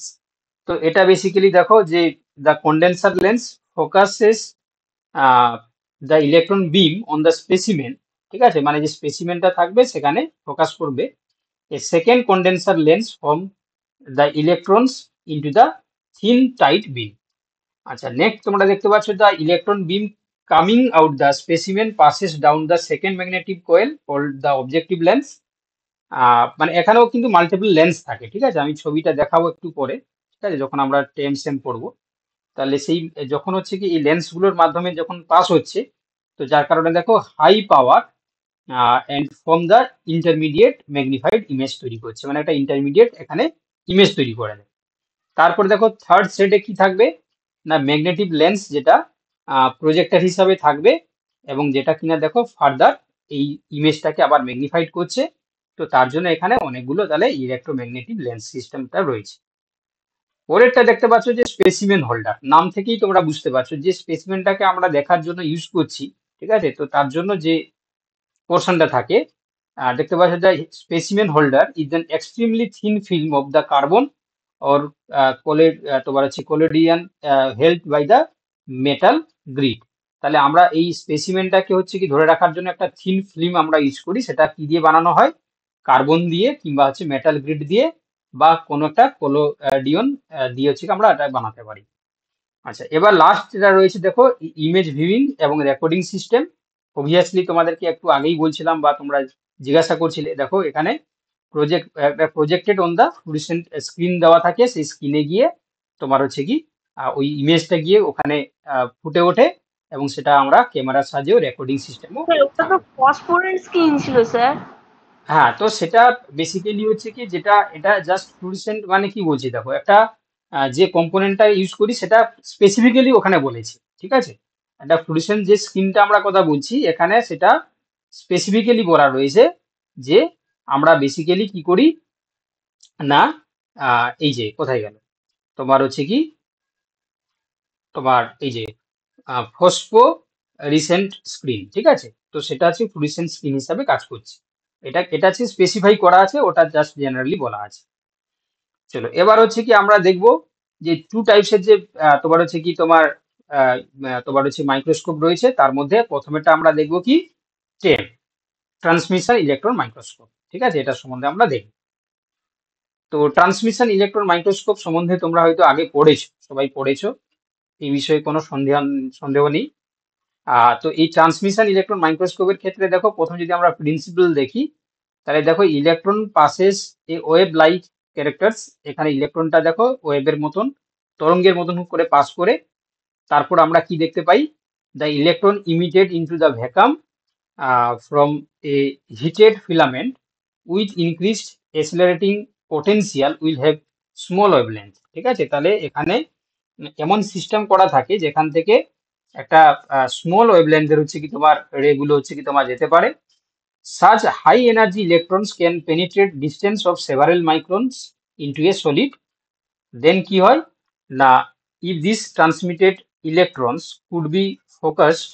তো এটা বেসিক্যালি দেখো যে the condenser lens focuses the electron beam on the specimen. ঠিক আছে, মানে যে স্পেসিমেনটা থাকবে সেখানে ফোকাস করবে। A second condenser lens from the electrons into the thin tight beam. আচ্ছা, নেক্সট তোমরা দেখতে পাচ্ছ the electron beam coming out the specimen passes down the second magnetic coil called the objective lens. মানে এখানেও কিন্তু multiple lens থাকে। ঠিক আছে, আমি ছবিটা দেখাবো একটু পরে। ঠিক আছে, যখন আমরা টেম সেম পড়বো, তাহলে সেই যখন হচ্ছে কি এই লেন্সগুলোর মাধ্যমে যখন পাস হচ্ছে, তো যার কারণে দেখো high power and from the intermediate magnified image তৈরি করছে, মানে একটা ইন্টারমিডিয়েট এখানে ইমেজ তৈরি করে দেয়। তারপরে দেখো থার্ড সেটে কি থাকবে না ম্যাগনেটিক লেন্স, যেটা প্রজেক্টর হিসাবে থাকবে এবং যেটা কিনা দেখো ফার্দার এই ইমেজটাকে আবার ম্যাগনিফাইড করছে। তো তার জন্য এখানে অনেকগুলো তাহলে ইলেকট্রোম্যাগনেটিক লেন্স সিস্টেমটা রয়েছে। পরেরটা দেখতে পাচ্ছ যে স্পেসিমেন হোল্ডার, নাম থেকেই তোমরা বুঝতে পারছো যে স্পেসিমেনটাকে আমরা দেখার জন্য ইউজ করছি, ঠিক আছে? তো তার জন্য যে পোর্শনটা থাকে, দেখতে পাচ্ছ যে specimen holder is an extremely thin film of the carbon or তোমার হচ্ছে collodion held by the metal grid. তাহলে আমরা এই স্পেসিমেনটাকে হচ্ছে কি ধরে রাখার জন্য একটা থিন ফিল্ম আমরা ইউজ করি, সেটা কি দিয়ে বানানো হয়? কার্বন দিয়ে কিংবা হচ্ছে মেটাল গ্রিড দিয়ে বা কোনো একটা কোলোডিয়ন দিয়ে হচ্ছে কি আমরা এটা বানাতে পারি। আচ্ছা, এবার লাস্ট যেটা রয়েছে দেখো, ইমেজ ভিউইং এবং রেকর্ডিং সিস্টেম। অবভিয়াসলি তোমাদেরকে একটু আগেই বলছিলাম বা তোমরা জিজ্ঞাসা করছিলে, দেখো এখানে প্রজেক্টেড অন দা ফ্লুorescent স্ক্রিন দেওয়া থাকে, সেই স্ক্রিনে গিয়ে তোমার হচ্ছে কি ওই ইমেজটা গিয়ে ওখানে ফুটে ওঠে এবং সেটা আমরা ক্যামেরার সাহায্যেও রেকর্ডিং সিস্টেমও স্যার ওটা তো থাকে। ফসফোরেন্ট স্ক্রিন ছিল স্যার। হ্যাঁ, তো সেটা বেসিক্যালি হচ্ছে কি, যেটা এটা জাস্ট ফ্লুorescent মানে কি বলছি, দেখো একটা যে কম্পোনেন্টটা ইউজ করি সেটা স্পেসিফিক্যালি ওখানে বলেছি, ঠিক আছে? একটা ফ্লুorescent যে স্ক্রিনটা আমরা কথা বলছি এখানে, সেটা স্পেসিফিক্যালি বলা রয়েছে যে আমরা বেসিক্যালি কি করি না, এই যে কোথায় গেল তোমার হচ্ছে কি, তোমার এই যে ফসফো রিসেন্ট স্ক্রিন, ঠিক আছে? তো সেটা হচ্ছে ফ্লুorescent স্ক্রিন হিসাবে কাজ করছে। এটা হচ্ছে স্পেসিফাই করা আছে, ওটা জাস্ট জেনারেলি বলা আছে। চলো, এবার হচ্ছে কি আমরা দেখবো যে টু টাইপসের যে তোমার হচ্ছে কি তোমার হচ্ছে মাইক্রোস্কোপ রয়েছে। তার মধ্যে প্রথমেটা আমরা দেখবো কি, টেম, ট্রান্সমিশন ইলেকট্রন মাইক্রোস্কোপ, ঠিক আছে? এটা সম্বন্ধে আমরা দেখব। তো ট্রান্সমিশন ইলেকট্রন মাইক্রোস্কোপ সম্বন্ধে তোমরা হয়তো আগে পড়েছো, সবাই পড়েছো, এই বিষয়ে কোনো সন্দেহ নেই। তো এই ট্রান্সমিশন ইলেকট্রন মাইক্রোস্কোপের ক্ষেত্রে দেখো, প্রথম যদি আমরা প্রিন্সিপাল দেখি, তাহলে দেখো ইলেকট্রন পাসেস এ ওয়েভ লাইক ক্যারেক্টার্স। এখানে ইলেকট্রনটা দেখো ওয়েভের মতন, তরঙ্গের মতন করে পাস করে। তারপর আমরা কি দেখতে পাই? The electron emitted into the vacuum from a heated filament with increased accelerating potential will have small wavelength, ঠিক আছে? তাহলে এখানে এমন সিস্টেম করা থাকে যেখান থেকে একটা স্মল ওয়েভলেন্থের হচ্ছে কি তোমার রে গুলো হচ্ছে কি তোমার যেতে পারে। Such high energy electrons can penetrate distance of several microns into a solid. Then কি হয় না, if these transmitted electrons could be focused,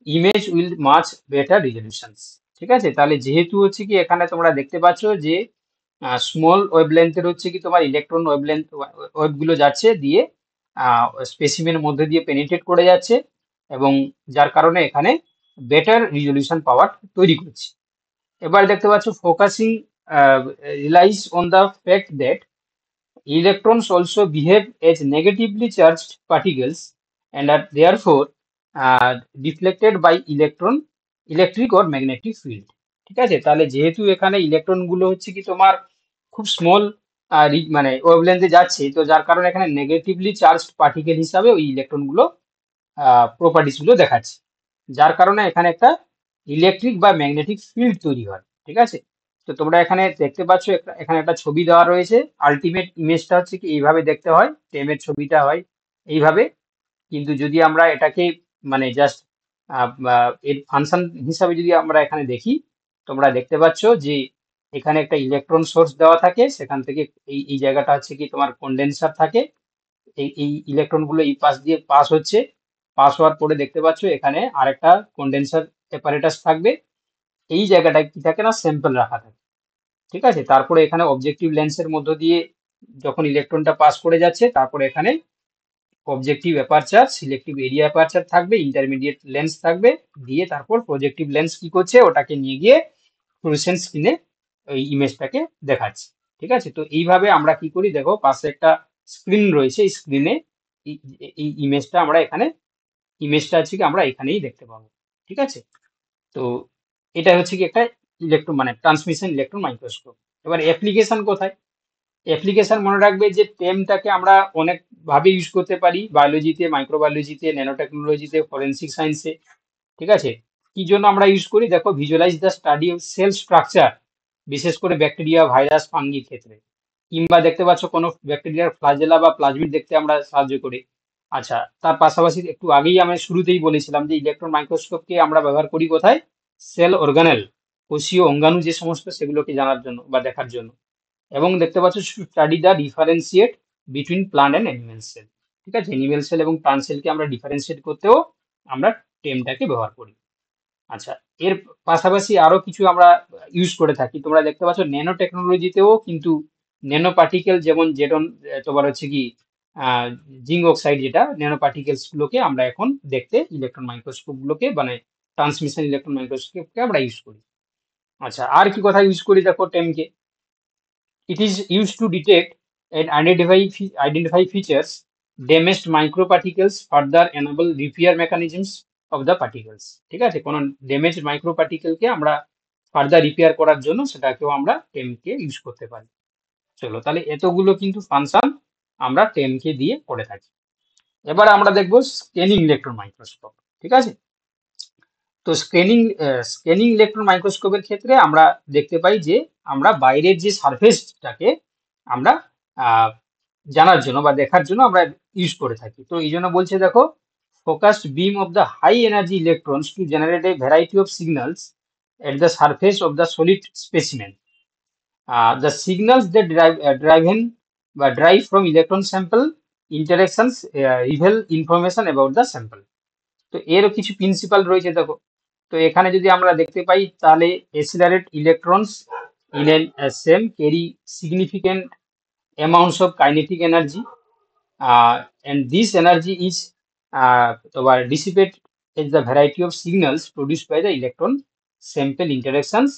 image will much better resolutions, ঠিক আছে? তাহলে যেহেতু হচ্ছে কি এখানে তোমরা দেখতে পাচ্ছ যে স্মল ওয়েভলেন্থের হচ্ছে কি তোমার ইলেকট্রন ওয়েভ গুলো যাচ্ছে দিয়ে স্পেসিমেনের মধ্যে দিয়ে পেনিট্রেট করে যাচ্ছে, এবং যার কারণে এখানে বেটার রিজলিউশন পাওয়ার তৈরি করছে। এবার দেখতে পাচ্ছ focusing realise on the fact that electrons also behave as negatively charged particles and are therefore deflected by electric or magnetic field, ঠিক আছে? তাহলে যেহেতু এখানে ইলেকট্রন গুলো হচ্ছে কি তোমার খুব স্মল মানে ওয়েভলেন্থে যাচ্ছে, তো যার কারণে এখানে নেগেটিভলি চার্জড পার্টিকেল হিসাবে ওই ইলেকট্রন গুলো প্রপার্টিস গুলো দেখাচ্ছে, যার কারণে এখানে একটা ইলেকট্রিক বা ম্যাগনেটিক ফিল্ড তৈরি হয়, ঠিক আছে? তো তোমরা এখানে দেখতে পাচ্ছ এখানে একটা ছবি দেওয়া রয়েছে। আলটিমেট ইমেজটা হচ্ছে কি এইভাবে দেখতে হয়, টেমের ছবিটা হয় এইভাবে। কিন্তু যদি আমরা এটাকে মানে জাস্ট এর ফাংশন হিসাবে যদি আমরা এখানে দেখি, তোমরা দেখতে পাচ্ছ যে এখানে একটা ইলেকট্রন সোর্স দেওয়া থাকে, সেখান থেকে এই জায়গাটা হচ্ছে কি তোমার কন্ডেন্সার থাকে। এই ইলেকট্রন গুলো এই পাশ দিয়ে পাস হচ্ছে, পাস হওয়ার পরে দেখতে পাচ্ছ এখানে আরেকটা কন্ডেন্সার অ্যাপারেটাস থাকবে। এই জায়গাটায় কি থাকে না, স্যাম্পল রাখা থাকে, ঠিক আছে? তারপরে এখানে অবজেক্টিভ লেন্সের মধ্য দিয়ে যখন ইলেকট্রনটা পাস করে যাচ্ছে, তারপরে এখানে objective aperture, selective area aperture থাকবে, ইন্টারমিডিয়েট লেন্স থাকবে, দিয়ে তারপর প্রজেক্টিভ লেন্স কি করছে, ওটাকে নিয়ে গিয়ে ফ্লুorescent স্ক্রিনে ওই ইমেজটাকে দেখাচ্ছে, ঠিক আছে? তো এইভাবে আমরা কি করি, দেখো পাশে একটা স্ক্রিন রয়েছে, এই স্ক্রিনে এই ইমেজটা আমরা এখানে, ইমেজটা হচ্ছে কি আমরা এখানেই দেখতে পাবো, ঠিক আছে? তো এটা হচ্ছে কি একটা ইলেকট্রন মানে ট্রান্সমিশন ইলেকট্রন মাইক্রোস্কোপ। এবার অ্যাপ্লিকেশন কোথায়? অ্যাপ্লিকেশন মনে রাখবে যে টেমটাকে আমরা অনেক ভাবে ইউজ করতে পারি, বায়োলজিতে, মাইক্রোবায়োলজিতে, ন্যানো টেকনোলজিতে, ফরেন্সিক সায়েন্সে, ঠিক আছে? কি জন্য আমরা ইউজ করি? দেখো, visualize the study of cell structure, বিশেষ করে ব্যাকটেরিয়া, ভাইরাস, ফাঙ্গির ক্ষেত্রে। কিংবা দেখতে পাচ্ছ কোনো ব্যাকটেরিয়ার ফ্লাজেলা বা প্লাজমিড দেখতে আমরা সাহায্য করি। আচ্ছা, তার পাশাপাশি একটু আগেই আমি শুরুতেই বলেছিলাম যে ইলেকট্রন মাইক্রোস্কোপকে আমরা ব্যবহার করি কোথায়? সেল অর্গানেল, কোষীয় অঙ্গাণু যে সমস্ত, সেগুলোকে জানার জন্য বা দেখার জন্য। এবং দেখতে পাচ্ছ study the differentiate between plant and animal cell, ঠিক আছে? অ্যানিমেল সেল এবং প্লান্ট সেলকে আমরা ডিফারেন্সিয়েট করতেও আমরা টেমটাকে ব্যবহার করি। আচ্ছা, এর পাশাপাশি আরো কিছু আমরা ইউজ করে থাকি। তোমরা দেখতে পাচ্ছ ন্যানো টেকনোলজিতেও কিন্তু ন্যানো পার্টিকেল, যেমন যেটা তোমার হচ্ছে কি জিঙ্ক অক্সাইড, যেটা ন্যানো পার্টিকেলস গুলোকে আমরা এখন দেখতে ইলেকট্রন মাইক্রোস্কোপ গুলোকে মানে ট্রান্সমিশন ইলেকট্রন মাইক্রোস্কোপকে আমরা ইউজ করি। আচ্ছা, আর কি কথা ইউজ করি দেখো টেমকে। It is used to detect and identify features, damaged microparticles, further enable repair mechanisms of the particles. ঠিক আছে, কোন ড্যামেজড মাইক্রোপার্টিকেলকে আমরা ফার্দার রিপেয়ার করার জন্য সেটাকেও আমরা টেমকে ইউজ করতে পারি। চলো, তাহলে এতগুলো কিন্তু ফাংশন আমরা টেমকে দিয়ে করে থাকি। এবার আমরা দেখবো স্ক্যানিং ইলেকট্রন মাইক্রোস্কোপ। ঠিক আছে, তো স্ক্যানিং ইলেকট্রন মাইক্রোস্কোপের ক্ষেত্রে আমরা দেখতে পাই যে আমরা বাইরের যে সারফেসটাকে আমরা আহ, জানার জন্য বা দেখার জন্য আমরা ইউজ করে থাকি। তো এই জন্য বলছে দেখো, focused beam of the high energy electrons to generate a variety of signals at the surface of the solid specimen. The signals that drive from electron sample interactions reveal information about the sample. তো এরও কিছু principal রয়েছে দেখো। তো এখানে যদি আমরা দেখতে পাই তাহলে accelerate electrons in a cell carry significant amounts of kinetic energy, and this energy is dissipate as the variety of signals produced by the electron sample interactions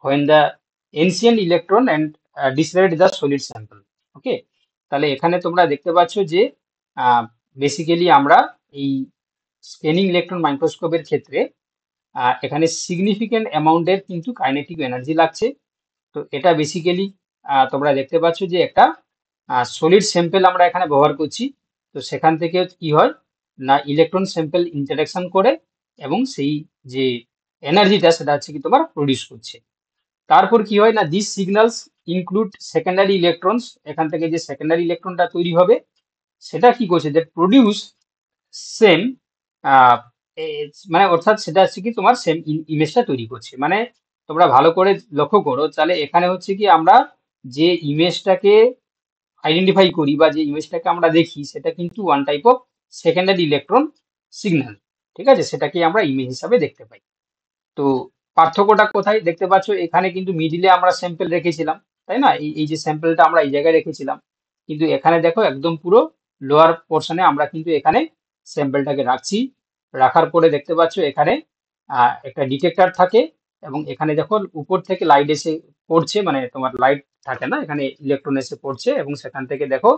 when the ancient electron and decelerate the solid sample. ওকে, তাহলে এখানে তোমরা দেখতে পাচ্ছ যে basically আমরা এই scanning electron মাইক্রোস্কোপের ক্ষেত্রে এখানে সিগনিফিকেন্ট অ্যামাউন্টের কিন্তু কাইনেটিক এনার্জি লাগছে। তো এটা বেসিক্যালি তোমরা দেখতে পাচ্ছ যে একটা সলিড স্যাম্পেল আমরা এখানে ব্যবহার করছি। তো সেখান থেকে কি হয় না, ইলেকট্রন স্যাম্পেল ইন্টারাকশন করে এবং সেই যে এনার্জিটা সেটা হচ্ছে কি তোমার প্রডিউস করছে। তারপর কি হয় না, this signals include secondary electrons, এখান থেকে যে সেকেন্ডারি ইলেকট্রনটা তৈরি হবে সেটা কি করছে, যে প্রডিউস সেম, মানে অর্থাৎ সেটা হচ্ছে কি তোমার সেম ইমেজটা তৈরি করছে। মানে তোমরা ভালো করে লক্ষ্য করো, তাহলে এখানে হচ্ছে কি আমরা যে ইমেজটাকে আইডেন্টিফাই করি বা যে ইমেজটাকে আমরা দেখি সেটা কিন্তু one type of secondary electron signal. ঠিক আছে, সেটাকে আমরা ইমেজ হিসাবে দেখতে পাই। তো পার্থক্যটা কোথায় দেখতে পাচ্ছ, এখানে কিন্তু মিডিলে আমরা স্যাম্পল রেখেছিলাম, তাই না? এই যে স্যাম্পলটা আমরা এই জায়গায় রেখেছিলাম, কিন্তু এখানে দেখো একদম পুরো লোয়ার পোর্শনে আমরা কিন্তু এখানে স্যাম্পলটাকে রাখছি। রাখার পরে দেখতে পাচ্ছ এখানে একটা ডিটেক্টর থাকে এবং এখানে দেখো উপর থেকে লাইট এসে পড়ছে, মানে তোমার লাইট থাকে না, এখানে ইলেকট্রন এসে পড়ছে এবং সেখান থেকে দেখো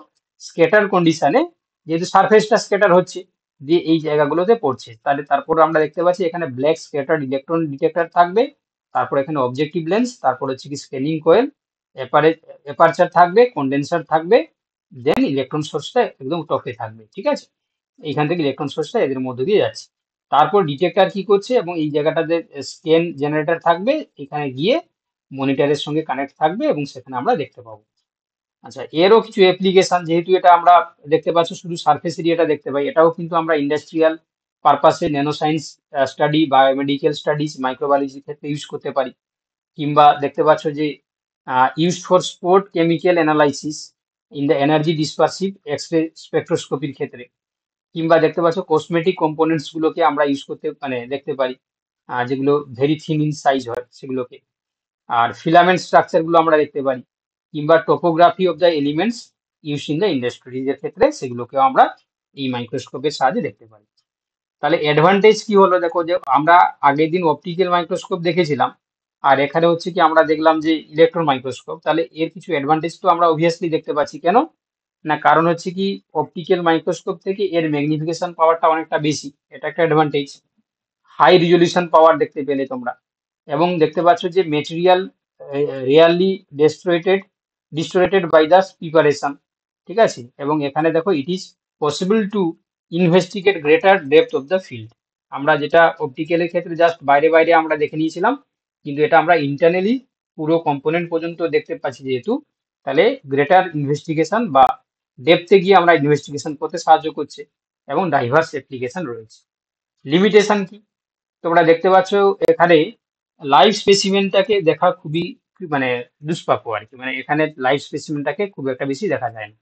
স্কেটার কন্ডিশনে, যেহেতু সারফেসটা স্কেটার হচ্ছে, দিয়ে এই জায়গাগুলোতে পড়ছে। তাহলে তারপর আমরা দেখতে পাচ্ছি এখানে ব্ল্যাক স্ক্যাটার্ড ইলেকট্রন ডিটেক্টর থাকবে, তারপর এখানে অবজেক্টিভ লেন্স, তারপর হচ্ছে কি স্ক্যানিং কোয়েল, অ্যাপারচার থাকবে, কন্ডেন্সার থাকবে, দেন ইলেকট্রন সোর্সটা একদম টপে থাকবে। ঠিক আছে, এইখান থেকে ইলেকট্রন সোর্সটা এদের মধ্যে দিয়ে যাচ্ছে। তারপর ডিটেক্টর কি করছে, এবং এই জায়গাটাতে স্ক্যান জেনারেটর থাকবে, এখানে গিয়ে মনিটরের সঙ্গে কানেক্ট থাকবে এবং সেখানে আমরা দেখতে পাবো। আচ্ছা, এরও কিছু অ্যাপ্লিকেশন, যেহেতু এটা আমরা দেখতে পাচ্ছ শুধু সারফেস এরিয়াটা দেখতে পাই, এটাও কিন্তু আমরা ইন্ডাস্ট্রিয়াল পারপাসে nano science study, biomedical studies, মাইক্রোবায়োলজির ক্ষেত্রে ইউজ করতে পারি। কিংবা দেখতে পাচ্ছ যে use for sport chemical analysis in the energy dispersive X-ray স্পেকট্রোস্কোপির ক্ষেত্রে। কিংবা দেখতে পাচ্ছ কসমেটিক কম্পোনেন্টস গুলোকে আমরা ইউজ করতে মানে দেখতে পারি, যেগুলো ভেরি থিন ইন সাইজ হয় সেগুলোকে। আর ফিলামেন্ট স্ট্রাকচার গুলো আমরা দেখতে পারি। কিংবা topography of the elements use in the industries এর ক্ষেত্রে সেগুলোকেও আমরা এই মাইক্রোস্কোপের সাহায্যে দেখতে পারি। তাহলে অ্যাডভান্টেজ কি হলো দেখো, যে আমরা আগের দিন অপটিক্যাল মাইক্রোস্কোপ দেখেছিলাম, আর এখানে হচ্ছে কি আমরা দেখলাম যে ইলেকট্রন মাইক্রোস্কোপ। তাহলে এর কিছু অ্যাডভান্টেজ তো আমরা অবভিয়াসলি দেখতে পাচ্ছি। কেন না, কারণ হচ্ছে কি অপটিক্যাল মাইক্রোস্কোপ থেকে এর ম্যাগনিফিকেশন পাওয়ারটা অনেকটা বেশি, এটা একটা অ্যাডভান্টেজ। হাই রিজলিউশন পাওয়ার দেখতে পেলে তোমরা, এবং দেখতে পাচ্ছ যে material really distorted by the preparation. ঠিক আছে, এবং এখানে দেখো it is possible to investigate greater depth of the field. আমরা যেটা অপটিক্যালের ক্ষেত্রে জাস্ট বাইরে বাইরে আমরা দেখে নিয়েছিলাম, কিন্তু এটা আমরা ইন্টারনালি পুরো কম্পোনেন্ট পর্যন্ত দেখতে পাচ্ছি যেহেতু, তাহলে গ্রেটার ইনভেস্টিগেশন বা ডেপথে গিয়ে আমরা ইনভেস্টিগেশন করতে সাহায্য করছে, এবং ডাইভার্স অ্যাপ্লিকেশন রয়েছে। লিমিটেশন কি, তোমরা দেখতে পাচ্ছ এখানে লাইভ স্পেসিমেনটাকে দেখা খুবই মানে দুষ্প্রাপ্য আর কি, মানে এখানে লাইভ স্পেসিমেনটাকে খুব একটা বেশি দেখা যায় না,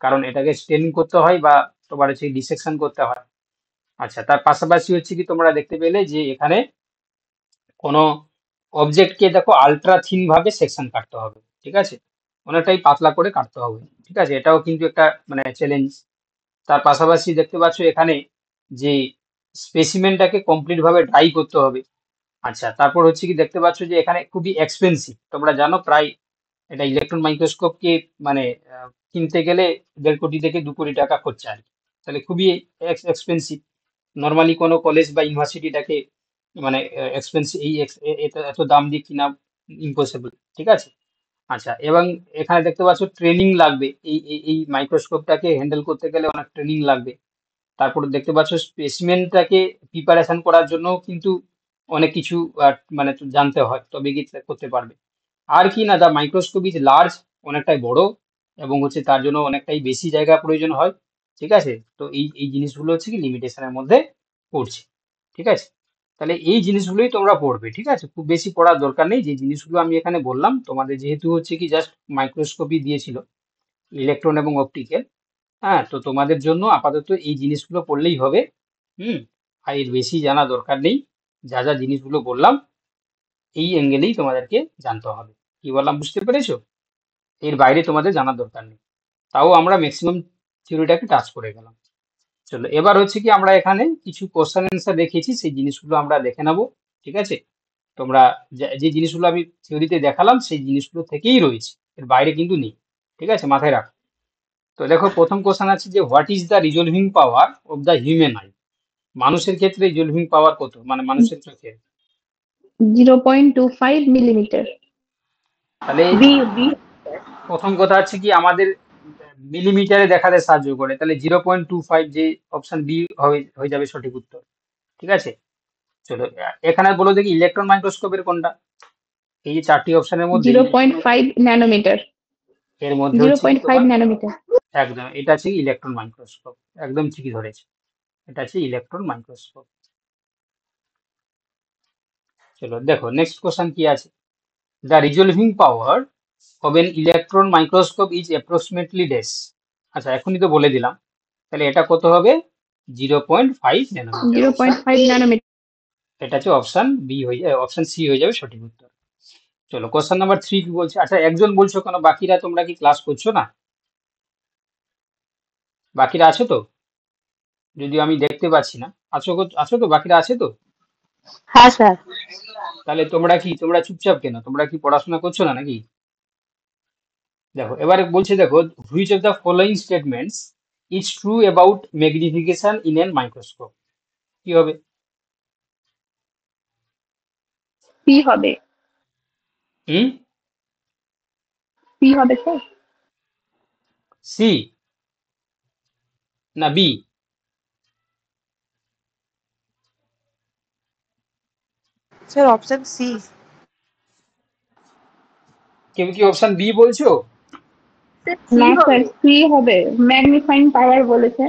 কারণ এটাকে স্টেনিং করতে হয় বা তোমার হচ্ছে ডিসেকশন করতে হয়। আচ্ছা, তার পাশাপাশি হচ্ছে কি তোমরা দেখতে পেলে যে এখানে কোনো অবজেক্টকে দেখো আলট্রা থিন ভাবে সেকশন কাটতে হবে, ঠিক আছে, অনেকটাই পাতলা করে কাটতে হবে, ঠিক আছে, এটাও কিন্তু একটা মানে চ্যালেঞ্জ। তার পাশাপাশি দেখতে পাচ্ছ এখানে যে স্পেসিমেনটাকে কমপ্লিট ভাবে ড্রাই করতে হবে। আচ্ছা, তারপর হচ্ছে কি দেখতে পাচ্ছ যে এখানে খুবই এক্সপেন্সিভ, তোমরা জানো প্রায় এটা ইলেকট্রন মাইক্রোস্কোপকে মানে কিনতে গেলে 1.5 কোটি থেকে 2 কোটি টাকা খরচা আর কি। তাহলে খুবই এক্সপেন্সিভ। নর্মালি কোনো কলেজ বা ইউনিভার্সিটিটাকে মানে এক্সপেন্সিভ এই এত এত দাম দিয়ে কিনা ইম্পসিবল, ঠিক আছে। আচ্ছা, এবং এখানে দেখতে পাচ্ছ ট্রেনিং লাগবে, এই মাইক্রোস্কোপটাকে হ্যান্ডেল করতে গেলে অনেক ট্রেনিং লাগবে। তারপরে দেখতে পাচ্ছ স্পেসিমেনটাকে প্রিপারেশন করার জন্য কিন্তু অনেক কিছু মানে জানতে হয়, তবে কি করতে পারবে। আর কি না, দা মাইক্রোস্কোপ ইজ লার্জ, অনেকটাই বড়, এবং হচ্ছে তার জন্য অনেকটাই বেশি জায়গা প্রয়োজন হয়, ঠিক আছে। তো এই এই জিনিসগুলো হচ্ছে কি লিমিটেশনের মধ্যে পড়ছে, ঠিক আছে। তাহলে এই জিনিসগুলোই তোমরা পড়বে, ঠিক আছে, খুব বেশি পড়ার দরকার নেই। যে জিনিসগুলো আমি এখানে বললাম তোমাদের, যেহেতু হচ্ছে কি জাস্ট মাইক্রোস্কোপই দিয়েছিল, ইলেকট্রন এবং অপটিক্যাল, হ্যাঁ, তো তোমাদের জন্য আপাতত এই জিনিসগুলো পড়লেই হবে। হুম। আর এর বেশি জানা দরকার নেই। যা যা জিনিসগুলো বললাম এই অ্যাঙ্গেলেই তোমাদেরকে জানতে হবে। কি বললাম বুঝতে পেরেছো? এর বাইরে তোমাদের জানার দরকার নেই। তাও আমরা ম্যাক্সিমাম থিওরিটাকে টাচ করে গেলাম। চলো, এবার হচ্ছে কি আমরা এখানে কিছু কোশ্চেন অ্যান্সার দেখেছি, সেই জিনিসগুলো আমরা দেখে নেবো, ঠিক আছে। তোমরা যে জিনিসগুলো আমি থিওরিতে দেখালাম সেই জিনিসগুলো থেকেই রয়েছে, এর বাইরে কিন্তু নেই, ঠিক আছে, মাথায় রাখো। তো দেখো, প্রথম কোশ্চেন আছে যে what is the resolving power of the human I. মানুষের ক্ষেত্রে রিজলভিং পাওয়ার কত, মানে মানুষের চোখে? 0.25 millimeter. তাহলে বি বি প্রথম কথা হচ্ছে কি আমাদের মিলিমিটারে দেখাতে সাহায্য করে, তাহলে 0.25, যে অপশন বি হয়ে যাবে সঠিক উত্তর, ঠিক আছে। চলো, এখানে বলো দেখি ইলেকট্রন মাইক্রোস্কোপের কোনটা। এই যে 4টি অপশনের মধ্যে 0.5 nanometer. এর মধ্যে হচ্ছে কি 0.5 তোমার nanometer. একদম, এটা আছে ইলেকট্রন মাইক্রোস্কোপ, একদম ঠিকই ধরেছে, এটা আছে ইলেকট্রন মাইক্রোস্কোপ। চলো দেখো নেক্সট কোশ্চেন কি আছে। The resolving power of N electron microscope is approximately dash. আচ্ছা, এখনই তো বলে দিলাম, তাহলে এটা কত হবে? 0.5 ন্যানোমিটার, অপশন 0.5 nanometer. এটা হচ্ছে অপশন বি হয়ে যাবে, অপশন সি হয়ে যাবে সঠিক উত্তর। চলো, কোশ্চেন নাম্বার 3 কি বলছে। আচ্ছা, একজন বলছো কেন, বাকিরা তোমরা কি ক্লাস করছো না? বাকিরা আছো তো? যদিও আমি দেখতে পাচ্ছি না। আছো তো, বাকিরা আছে তো? হ্যাঁ স্যার। তাহলে তোমরা চুপচাপ কেন, তোমরা কি পড়াশোনা করছো না নাকি? দেখো এবারে বলছে, দেখো which of the following statements is true about magnification in an microscope. কি হবে? P হবে। হুম। P হবে স্যার। সি না বি? Sir option C. কেউ কি অপশন বি বলছো? না স্যার, C হবে। ম্যাগনিফাইং পাওয়ার বলেছে,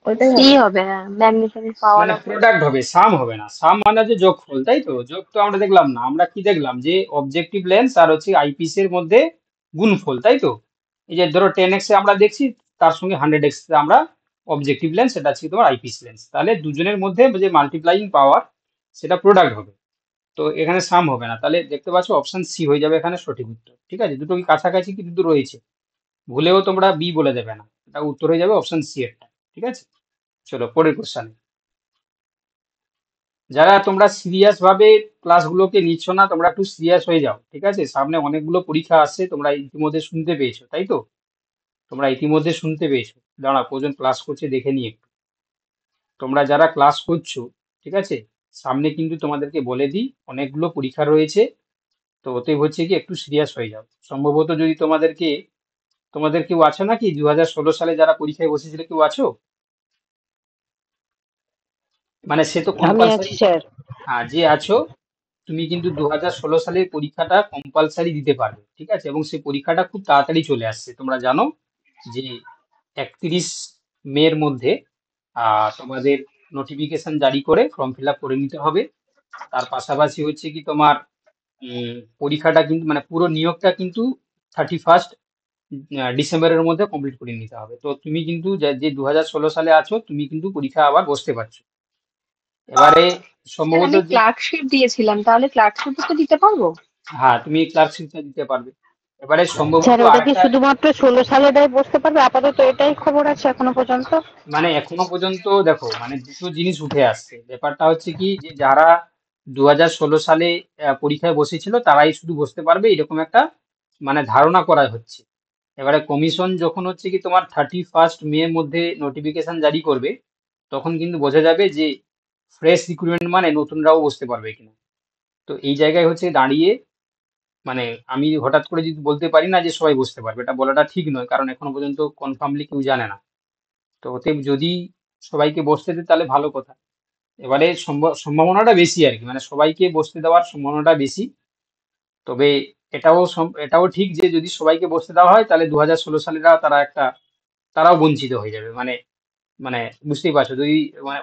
ওটাই সি হবে। হবে, হ্যাঁ, ম্যাগনিফাইং পাওয়ার মানে অফ। প্রোডাক্ট হবে, সাম হবে না। সাম মানে হচ্ছে যোগফল, তাই তো? যোগ তো আমরা দেখলাম না, আমরা কি দেখলাম যে অবজেক্টিভ লেন্স আর হচ্ছে আইপিস এর মধ্যে গুণফল, তাই তো? এই যে ধরো 10x এ আমরা দেখছি, তার সঙ্গে 100x এ আমরা অবজেক্টিভ লেন্স, সেটা হচ্ছে তোমার আইপিস লেন্স, তাহলে দুজনের মধ্যে যে মাল্টিপ্লাইং পাওয়ার সেটা প্রোডাক্ট হবে। তো এখানে সাম হবে না, তাহলে দেখতে পাচ্ছ অপশন সি হয়ে যাবে এখানে সঠিক উত্তর, ঠিক আছে। দুটো কি কাছাকাছি কি দুটো রয়েছে, ভুলেও তোমরা বি বলে দেবে না, এটা উত্তর হয়ে যাবে অপশন সি এরটা, ঠিক আছে। চলো পরের কোশ্চেন। যারা তোমরা সিরিয়াস ভাবে ক্লাসগুলোকে নিচ্ছ না, তোমরা একটু সিরিয়াস হয়ে যাও, ঠিক আছে। সামনে অনেকগুলো পরীক্ষা আসছে, তোমরা ইতিমধ্যে শুনতে পেয়েছো, তাই তো? তোমরা ইতিমধ্যে শুনতে পেয়েছো। দাঁড়া, কজন ক্লাস করছে দেখে নিয়ে একটু। তোমরা যারা ক্লাস করছো, ঠিক আছে, সামনে কিন্তু তোমাদেরকে বলে দিই অনেকগুলো পরীক্ষা রয়েছে। তো ওতে হচ্ছে কি একটু সিরিয়াস হয়ে যাও। সম্ভবত যদি তোমাদের কেউ আছো নাকি 2016 সালে যারা পরীক্ষায় বসেছিল, কেউ আছো? মানে সে তো আমি আছি কম্পালসারি। স্যার। হ্যাঁ, যে আছো, তুমি কিন্তু 2016 সালের পরীক্ষাটা কম্পালসারি দিতে পারবে, ঠিক আছে, এবং সেই পরীক্ষাটা খুব তাড়াতাড়ি চলে আসছে। তোমরা জানো যে 31 মের মধ্যে তোমাদের নোটিফিকেশন জারি করে ফর্ম ফিল আপ করে নিতে হবে। তার পাশাপাশি হচ্ছে কি তোমার পরীক্ষাটা কিন্তু মানে পুরো নিয়োগটা কিন্তু 31 ডিসেম্বরের মধ্যে কমপ্লিট করে নিতে হবে। তো তুমি কিন্তু যে 2016 সালে আছো, তুমি কিন্তু পরীক্ষা আবার বসতে পারছো। এবারে স্যার সম্ভবত আমি যে ক্লার্কশিপ দিয়েছিলাম, তাহলে ক্লার্কশিপ তো দিতে পারবো? হ্যাঁ তুমি ক্লার্কশিপটা দিতে পারবে। এবারে সম্ভবত স্যার ওটা কি আরেকটা শুধুমাত্র 16 সালেরাই বসতে পারবে? আপাতত এটাই খবর আছে এখনো পর্যন্ত। মানে এখনো পর্যন্ত দেখো মানে দুটো জিনিস উঠে আসছে। ব্যাপারটা হচ্ছে কি যে যারা 2016 সালে পরীক্ষায় বসেছিল তারাই শুধু বসতে পারবে এরকম একটা মানে ধারণা করা হচ্ছে। এবারে কমিশন যখন হচ্ছে কি তোমার 31 মে এর মধ্যে নোটিফিকেশন জারি করবে তখন কিন্তু বোঝা যাবে যে ফ্রেশ রিক্রুটমেন্ট মানে নতুনরাও বসতে পারবে কিনা। তো এই জায়গায় হচ্ছে দাঁড়িয়ে মানে আমি হঠাৎ করে যদি বলতে পারি না যে সবাই বসতে পারবে, এটা বলাটা ঠিক নয়, কারণ এখনো পর্যন্ত কনফার্মলি কেউ জানে না। তো অতএব যদি সবাইকে বসতে দেয় তাহলে ভালো কথা। এবারে সম্ভাবনাটা বেশি আর কি, মানে সবাইকে বসতে দেওয়ার সম্ভাবনাটা বেশি। তবে এটাও ঠিক যে যদি সবাইকে বসতে দেওয়া হয় তাহলে 2016 সালেরা তারাও বঞ্চিত হয়ে যাবে। মানে মানে বুঝতেই পারছো, যদি মানে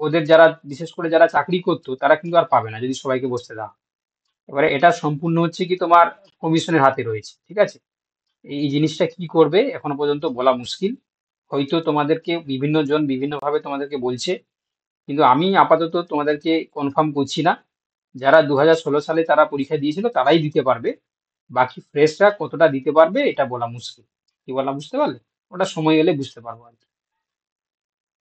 ওদের যারা বিশেষ করে যারা চাকরি করতো তারা কিন্তু আর পাবে না যদি সবাইকে বসতে দেওয়া হয়। এবারে এটা সম্পূর্ণ হচ্ছে কি তোমার কমিশনের হাতে রয়েছে, ঠিক আছে। এই জিনিসটা কি করবে এখনো পর্যন্ত বলা মুশকিল। হয়তো তোমাদেরকে বিভিন্ন জন বিভিন্ন ভাবে তোমাদেরকে বলছে, কিন্তু আমি আপাতত তোমাদেরকে কনফার্ম করছি না। যারা 2016 সালে তারা পরীক্ষা দিয়েছিল তারাই দিতে পারবে, বাকি ফ্রেশরা কতটা দিতে পারবে এটা বলা মুশকিল। কি বলা, বুঝতে পারলে? ওটা সময় এলে বুঝতে পারবো আর কি।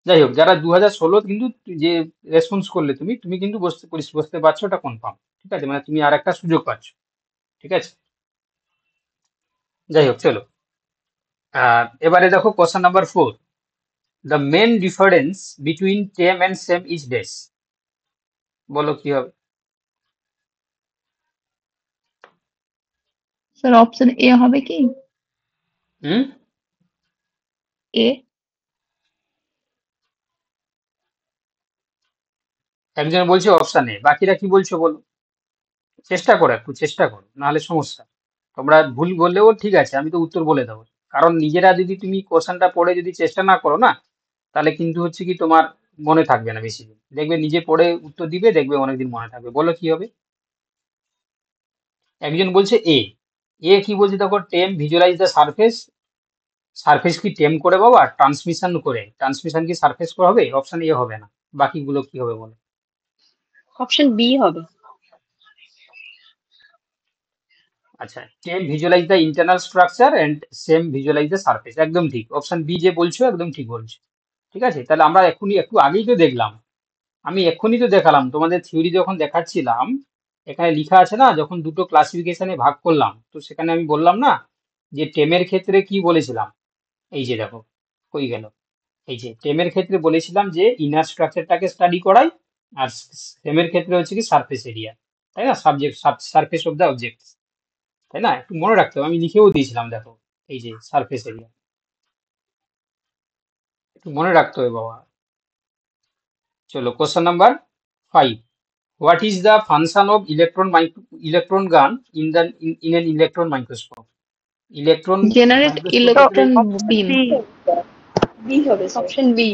যাই হোক, যারা 2016 কিন্তু যে রেসপন্স করলে তুমি তুমি কিন্তু বসতে পারছো, ওটা কনফার্ম, ঠিক আছে, মানে তুমি আর একটা সুযোগ পাচ্ছ, ঠিক আছে। যাই হোক চলো, এবারে দেখো question number 4, the main difference between TEM and SEM is dash. বলো কি হবে? স্যার অপশন এ হবে কি? হুম, এ। একজন বলছে অপশন এ, বাকিরা কি বলছো বলো। চেষ্টা করো, একটু চেষ্টা করো, নাহলে সমস্যা। তোমরা ভুল বললেও ঠিক আছে, আমি তো উত্তর বলে দেবো। কারণ নিজেরা যদি তুমি কোশ্চেনটা পড়ে যদি চেষ্টা না করো না, তাহলে কিন্তু হচ্ছে কি তোমার মনে থাকবে না বেশি দিন। দেখবে নিজে পড়ে উত্তর দিবে, দেখবে অনেকদিন মনে থাকবে। বলো কি হবে? একজন বলছে এ। এ কি বলছে দেখো, টেম ভিজুয়ালাইজ দ্য সারফেস। সারফেস কি টেম করে বাবা? ট্রান্সমিশন করে। ট্রান্সমিশন কি সারফেস করে হবে? অপশন এ হবে না। বাকিগুলো কি হবে বলো? অপশন বি হবে। আচ্ছা, TEM visualize the internal structure and SEM visualize the surface. একদম ঠিক, অপশন বি যে বলছো একদম ঠিক বলছো। ঠিক আছে, তাহলে আমরা এখনই একটু আগেই তো দেখলাম, আমি এক্ষুনি তো দেখালাম তোমাদের থিওরি যখন দেখাচ্ছিলাম, এখানে লেখা আছে না, যখন দুটো ক্লাসিফিকেশনে ভাগ করলাম তো সেখানে আমি বললাম না যে টেমের ক্ষেত্রে কি বলেছিলাম। এই যে দেখো, কই গেল, এই যে টেমের ক্ষেত্রে বলেছিলাম যে ইনার স্ট্রাকচারটাকে স্টাডি করাই, আর সেমের ক্ষেত্রে হচ্ছে কি সারফেস এরিয়া, তাই না, subject surface of the object, তাই না? একটু মনে রাখতে হবে, আমি লিখেও দিয়েছিলাম দেখো, এই যে সারফেস এরিয়া, একটু মনে রাখতে হবে বাবা। চলো question number 5, what is the function of electron gun in an electron microscope? Electron generate মাইক্রোস্কোপের ইলেকট্রন বিম। বি। বি হবে স্যার। Option B.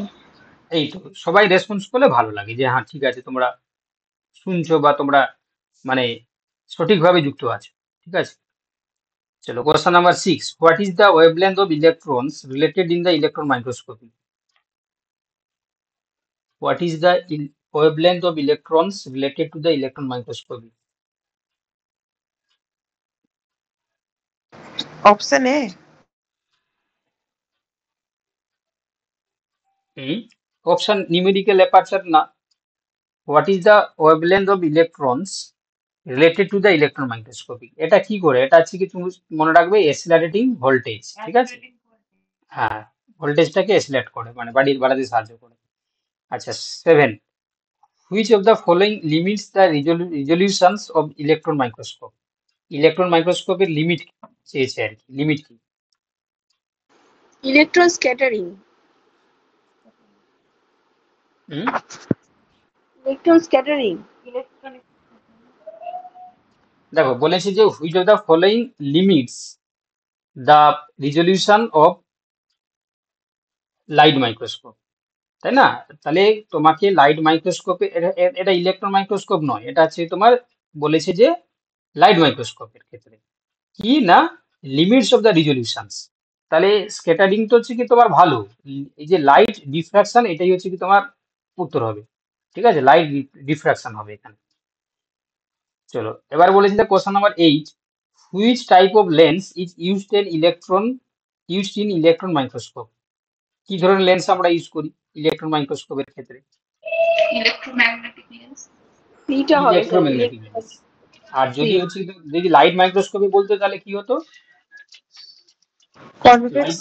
এই তো সবাই রেসপন্স করলে ভালো লাগে যে হ্যাঁ ঠিক আছে, তোমরা শুনছো বা তোমরা মানে সঠিকভাবে যুক্ত আছো, ঠিক আছে। চলো question number 6, what is the wavelength of electrons related in the electron microscopy? What is the wavelength of electrons related to the electron microscopy? Option A. Option numerical aperture না, what is the wavelength of electrons related to the electron microscopy. এটা কি করে, এটা হচ্ছে কি তুমি মনে রাখবে এসিলারেটিং ভোল্টেজ, ঠিক আছে। হ্যাঁ, ভোল্টেজটাকে এসিলেট করে, মানে বাড়াতে সাহায্য করে। আচ্ছা 7, which of the following limits the resolutions of electron microscope? Electron মাইক্রোস্কোপের লিমিট চেয়েছে আর কি, লিমিট কি? Electron scattering. হুম, ইলেকট্রন স্ক্যাটারিং। দেখো বলেছে যে which of the following limits the resolution of light microscope, তাই না? তাহলে তোমাকে লাইট মাইক্রোস্কোপে, এটা ইলেকট্রন মাইক্রোস্কোপ নয়, এটা হচ্ছে তোমার বলেছে যে লাইট মাইক্রোস্কোপের ক্ষেত্রে কি না, লিমিটস অফ দ্য রিজলিউশনস। তাহলে স্ক্যাটারিং তো হচ্ছে কি তোমার ভালো, এই যে লাইট ডিফ্রাকশন এটাই হচ্ছে কি তোমার উত্তর হবে। ঠিক আছে, লাইট ডিফ্রাকশন হবে এখানে। চলো এবার বলেছি question number 8, which type of lens is used in electron microscope? কি ধরনের লেন্স আমরা ইউজ করি ইলেকট্রন মাইক্রোস্কোপের ক্ষেত্রে? Electromagnetic lens. সিটা হবে স্যার, ইলেকট্রোম্যাগনেটিক লেন্স। আর যদি হচ্ছে যদি লাইট মাইক্রোস্কোপে বলতে তাহলে কি হতো? কনভেক্স।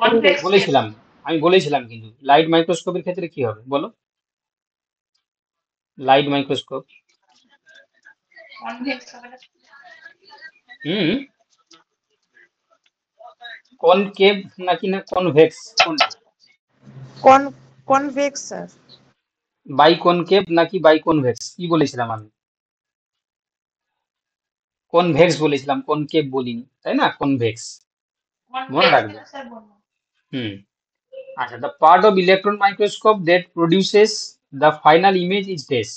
লাইট বলেছিলাম, আমি বলেছিলাম কিন্তু লাইট মাইক্রোস্কোপের ক্ষেত্রে কি হবে বলো? লাইট মাইক্রোস্কোপ হুম কনকেভ নাকি না কনভেক্স, কোনটা? Convex sir. বাইকনকেভ নাকি বাইকনভেক্স, কি বলেছিলাম আমি? কনভেক্স বলেছিলাম, কনকেভ বলিনি, তাই না? কনভেক্স মনে রাখবে। হুম আচ্ছা, the part of electron microscope that produces the final image is this.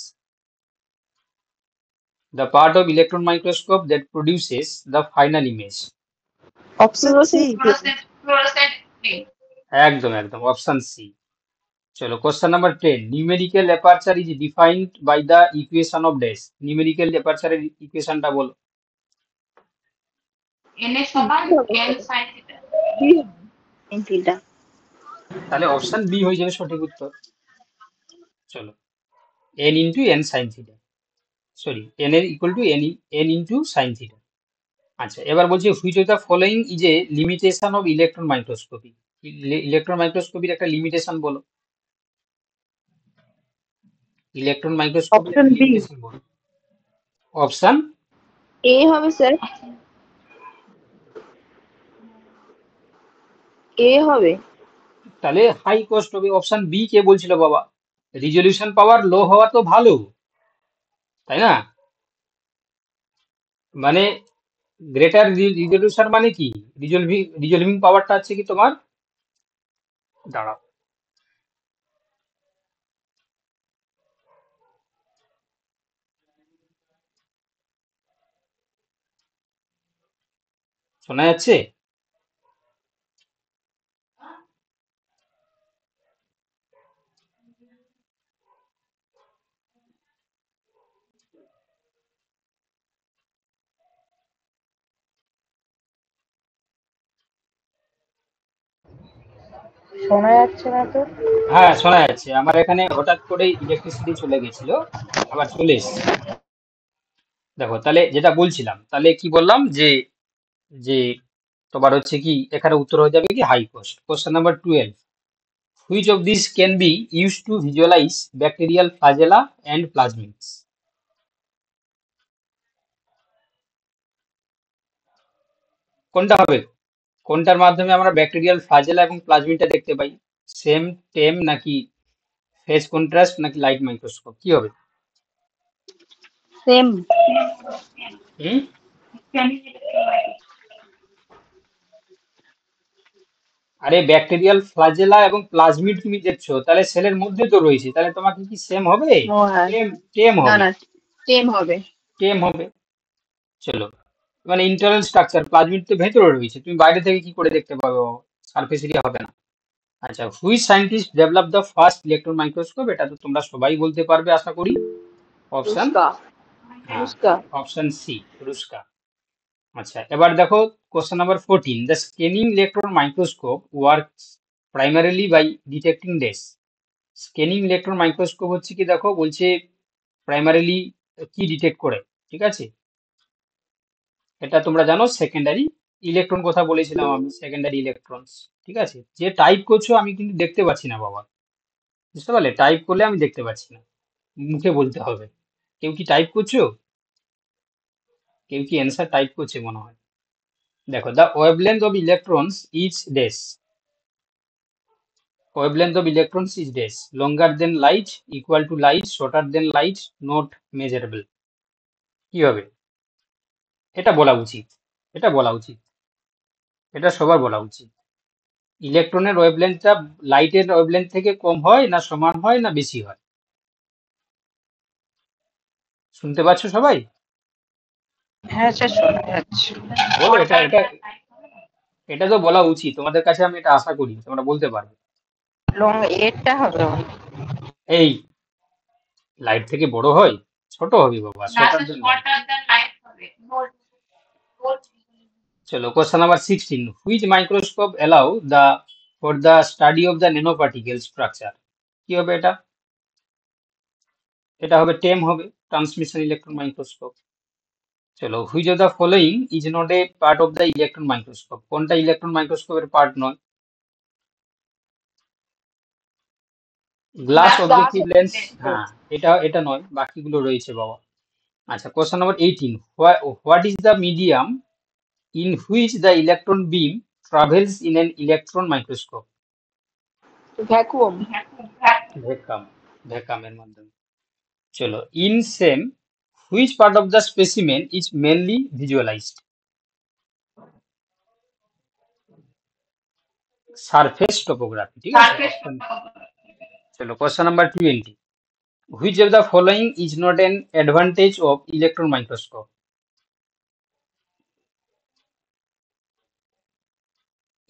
The part of electron microscope that produces the final image. Option C. একদম একদম, অপশন সি। চলো question number 10, numerical aperture is defined by the equation of dash. numerical aperture এর ইকুয়েশনটা বলো। তাহলে option B হয়ে যাবে সঠিক উত্তর। চলো n into n sine theta, sorry n এর equal to n into sine theta. আচ্ছা এবার বলছি which of the following is a limitation of electron microscopy? Electron মাইক্রোস্কোপির একটা লিমিটেশন বলো। ইলেকট্রন মাইক্রোস্কোপির একটা Option B. লিমিটেশন বলো। অপশন এ হবে স্যার, এ হবে। তাহলে হাই কস্ট হবে। অপশন বি কে বলছিল বাবা? রিজলিউশন পাওয়ার লো হওয়া তো ভালো, তাই না? মানে গ্রেটার রিজলিউশন মানে কি? রিজলভিং পাওয়ারটা আছে কি তোমার, দাঁড়াও শোনা যাচ্ছে? শোনা যাচ্ছে না তো। হ্যাঁ শোনা যাচ্ছে, আমার এখানে হঠাৎ করে ইলেকট্রিসিটি চলে গেছিল, আবার চলে এসছে। দেখো তাহলে যেটা বলছিলাম, তাহলে কি বললাম যে যে তোমার হচ্ছে কি এখানে উত্তর হয়ে যাবে কি high cost. Question number 12, which of this can be use to visualize bacterial flagella and plasmids? কোনটা হবে? কোনটার মাধ্যমে আমরা ব্যাকটেরিয়াল ফ্লাজেলা এবং প্লাজমিডটা দেখতে পাই? সেম, টেম নাকি ফেজ কন্ট্রাস্ট নাকি লাইট মাইক্রোস্কোপ, কি হবে? সেম। হুম আরে ব্যাকটেরিয়াল ফ্লাজেলা এবং প্লাজমিড তুমি দেখছো, তাহলে সেলের মধ্যে তো রয়েছে, তাহলে তোমাকে কি সেম হবে? ও হ্যাঁ, টেম টেম না হবে, না, সেম হবে। টেম হবে। চলো মানে ইন্টারনাল স্ট্রাকচার, প্লাজমিড তো ভেতরে রয়েছে, তুমি বাইরে থেকে কি করে দেখতে পাবে? সারফেস এরিয়া হবে না। আচ্ছা, which scientist develop the first electron microscope? এটা তো তোমরা সবাই বলতে পারবে আশা করি। অপশন রুস্কা, হ্যাঁ, রুস্কা। Option C, রুস্কা। আচ্ছা এবার দেখো question number 14, the scanning electron microscope works primarily by detecting dash. Scanning electron microscope হচ্ছে কি, দেখো বলছে প্রাইমারিলি কি ডিটেক্ট করে, ঠিক আছে? এটা তোমরা জানো সেকেন্ডারি ইলেকট্রন, কথা বলেছিলাম আমি, সেকেন্ডারি ইলেকট্রনস। ঠিক আছে, যে টাইপ করছো আমি কিন্তু দেখতে পাচ্ছি না বাবা, বুঝতে পারলে? টাইপ করলে আমি দেখতে পাচ্ছি না, মুখে বলতে হবে। কেউ কি টাইপ করছো? কেউ কি অ্যান্সার টাইপ করছে মনে হয়? দেখো, the wavelength of electrons is dash. Wavelength of electrons is dash, longer than light, equal to light, shorter than light, not measurable. কি হবে? এটা বলা উচিত, এটা বলা উচিত, এটা সবার বলা উচিত। ইলেকট্রনের ওয়েভলেন্থটা লাইটের ওয়েভলেন্থ থেকে কম হয় না সমান হয় না বেশি হয়? শুনতে পাচ্ছ সবাই? হ্যাঁ স্যার শোনা যাচ্ছে। বলো, এটা এটা এটা তো বলা উচিত তোমাদের কাছে, আমি এটা আশা করি তোমরা বলতে পারবে। লং এরটা হবে। এই লাইট থেকে বড় হয়? ছোট হবে বাবা, শর্টার দেন লাইট। চলো question number 16, which microscope allow the for the study of the nanoparticle structure? কি হবে এটা? এটা হবে টেম হবে, ট্রান্সমিশন ইলেকট্রন মাইক্রোস্কোপ। চলো, which of the following is not a part of the electron microscope? কোনটা ইলেকট্রন মাইক্রোস্কোপের পার্ট নয়? গ্লাস অবজেক্টিভ লেন্স, হ্যাঁ এটা এটা নয়, বাকিগুলো রয়েছে বাবা। আচ্ছা, question number 18, what is the medium in which the electron beam travels in an electron microscope? Vacuum. Vacuum, ভ্যাকুয়ামের মাধ্যমে। চলো, in same, which part of the specimen is mainly visualized? Surface topography, ঠিক আছে। চলো, question number 20, which of the following is not an advantage of electron microscope?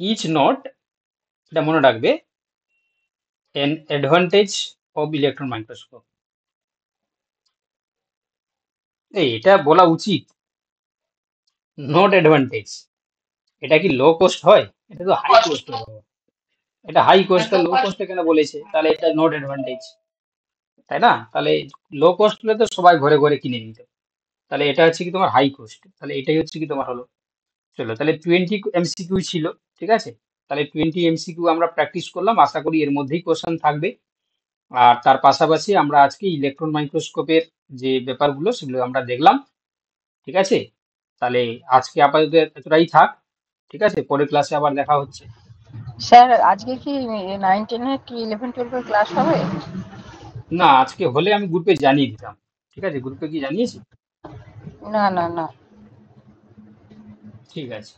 Is not, এটা মনে রাখবে, an advantage of electron microscope। এটা বলা উচিত, not advantage. এটা কি লো কস্ট হয়? এটা তো হাই কস্ট হবে। এটা হাই কস্ট, লো কস্টে কেন বলেছে? তাহলে এটা নট অ্যাডভান্টেজ, তাই না? তাহলে লো কস্ট হলে তো সবাই ঘরে ঘরে কিনে নিত, তাহলে এটা হচ্ছে কি তোমার হাই কস্ট, তাহলে এটাই হচ্ছে কি তোমার হলো। চলো, তাহলে 20 এমসিকিউ ছিল, ঠিক আছে। তাহলে 20 এমসিকিউ আমরা প্র্যাকটিস করলাম, আশা করি এর মধ্যেই কোশ্চেন থাকবে। আর তার পাশাপাশি আমরা আজকে ইলেকট্রন মাইক্রোস্কোপের যে ব্যাপারগুলো সেগুলো আমরা দেখলাম, ঠিক আছে। তাহলে আজকে আপাতত এতটাই থাক, ঠিক আছে, পরের ক্লাসে আবার দেখা হচ্ছে। স্যার আজকে কি 9, 10 কি 11, 12 এর ক্লাস হবে? না, আজকে হলে আমি গ্রুপে জানিয়ে দিতাম, ঠিক আছে। গ্রুপে কি জানিয়েছি? না না না। ঠিক আছে,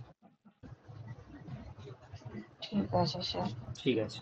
ঠিক আছে স্যার। ঠিক আছে।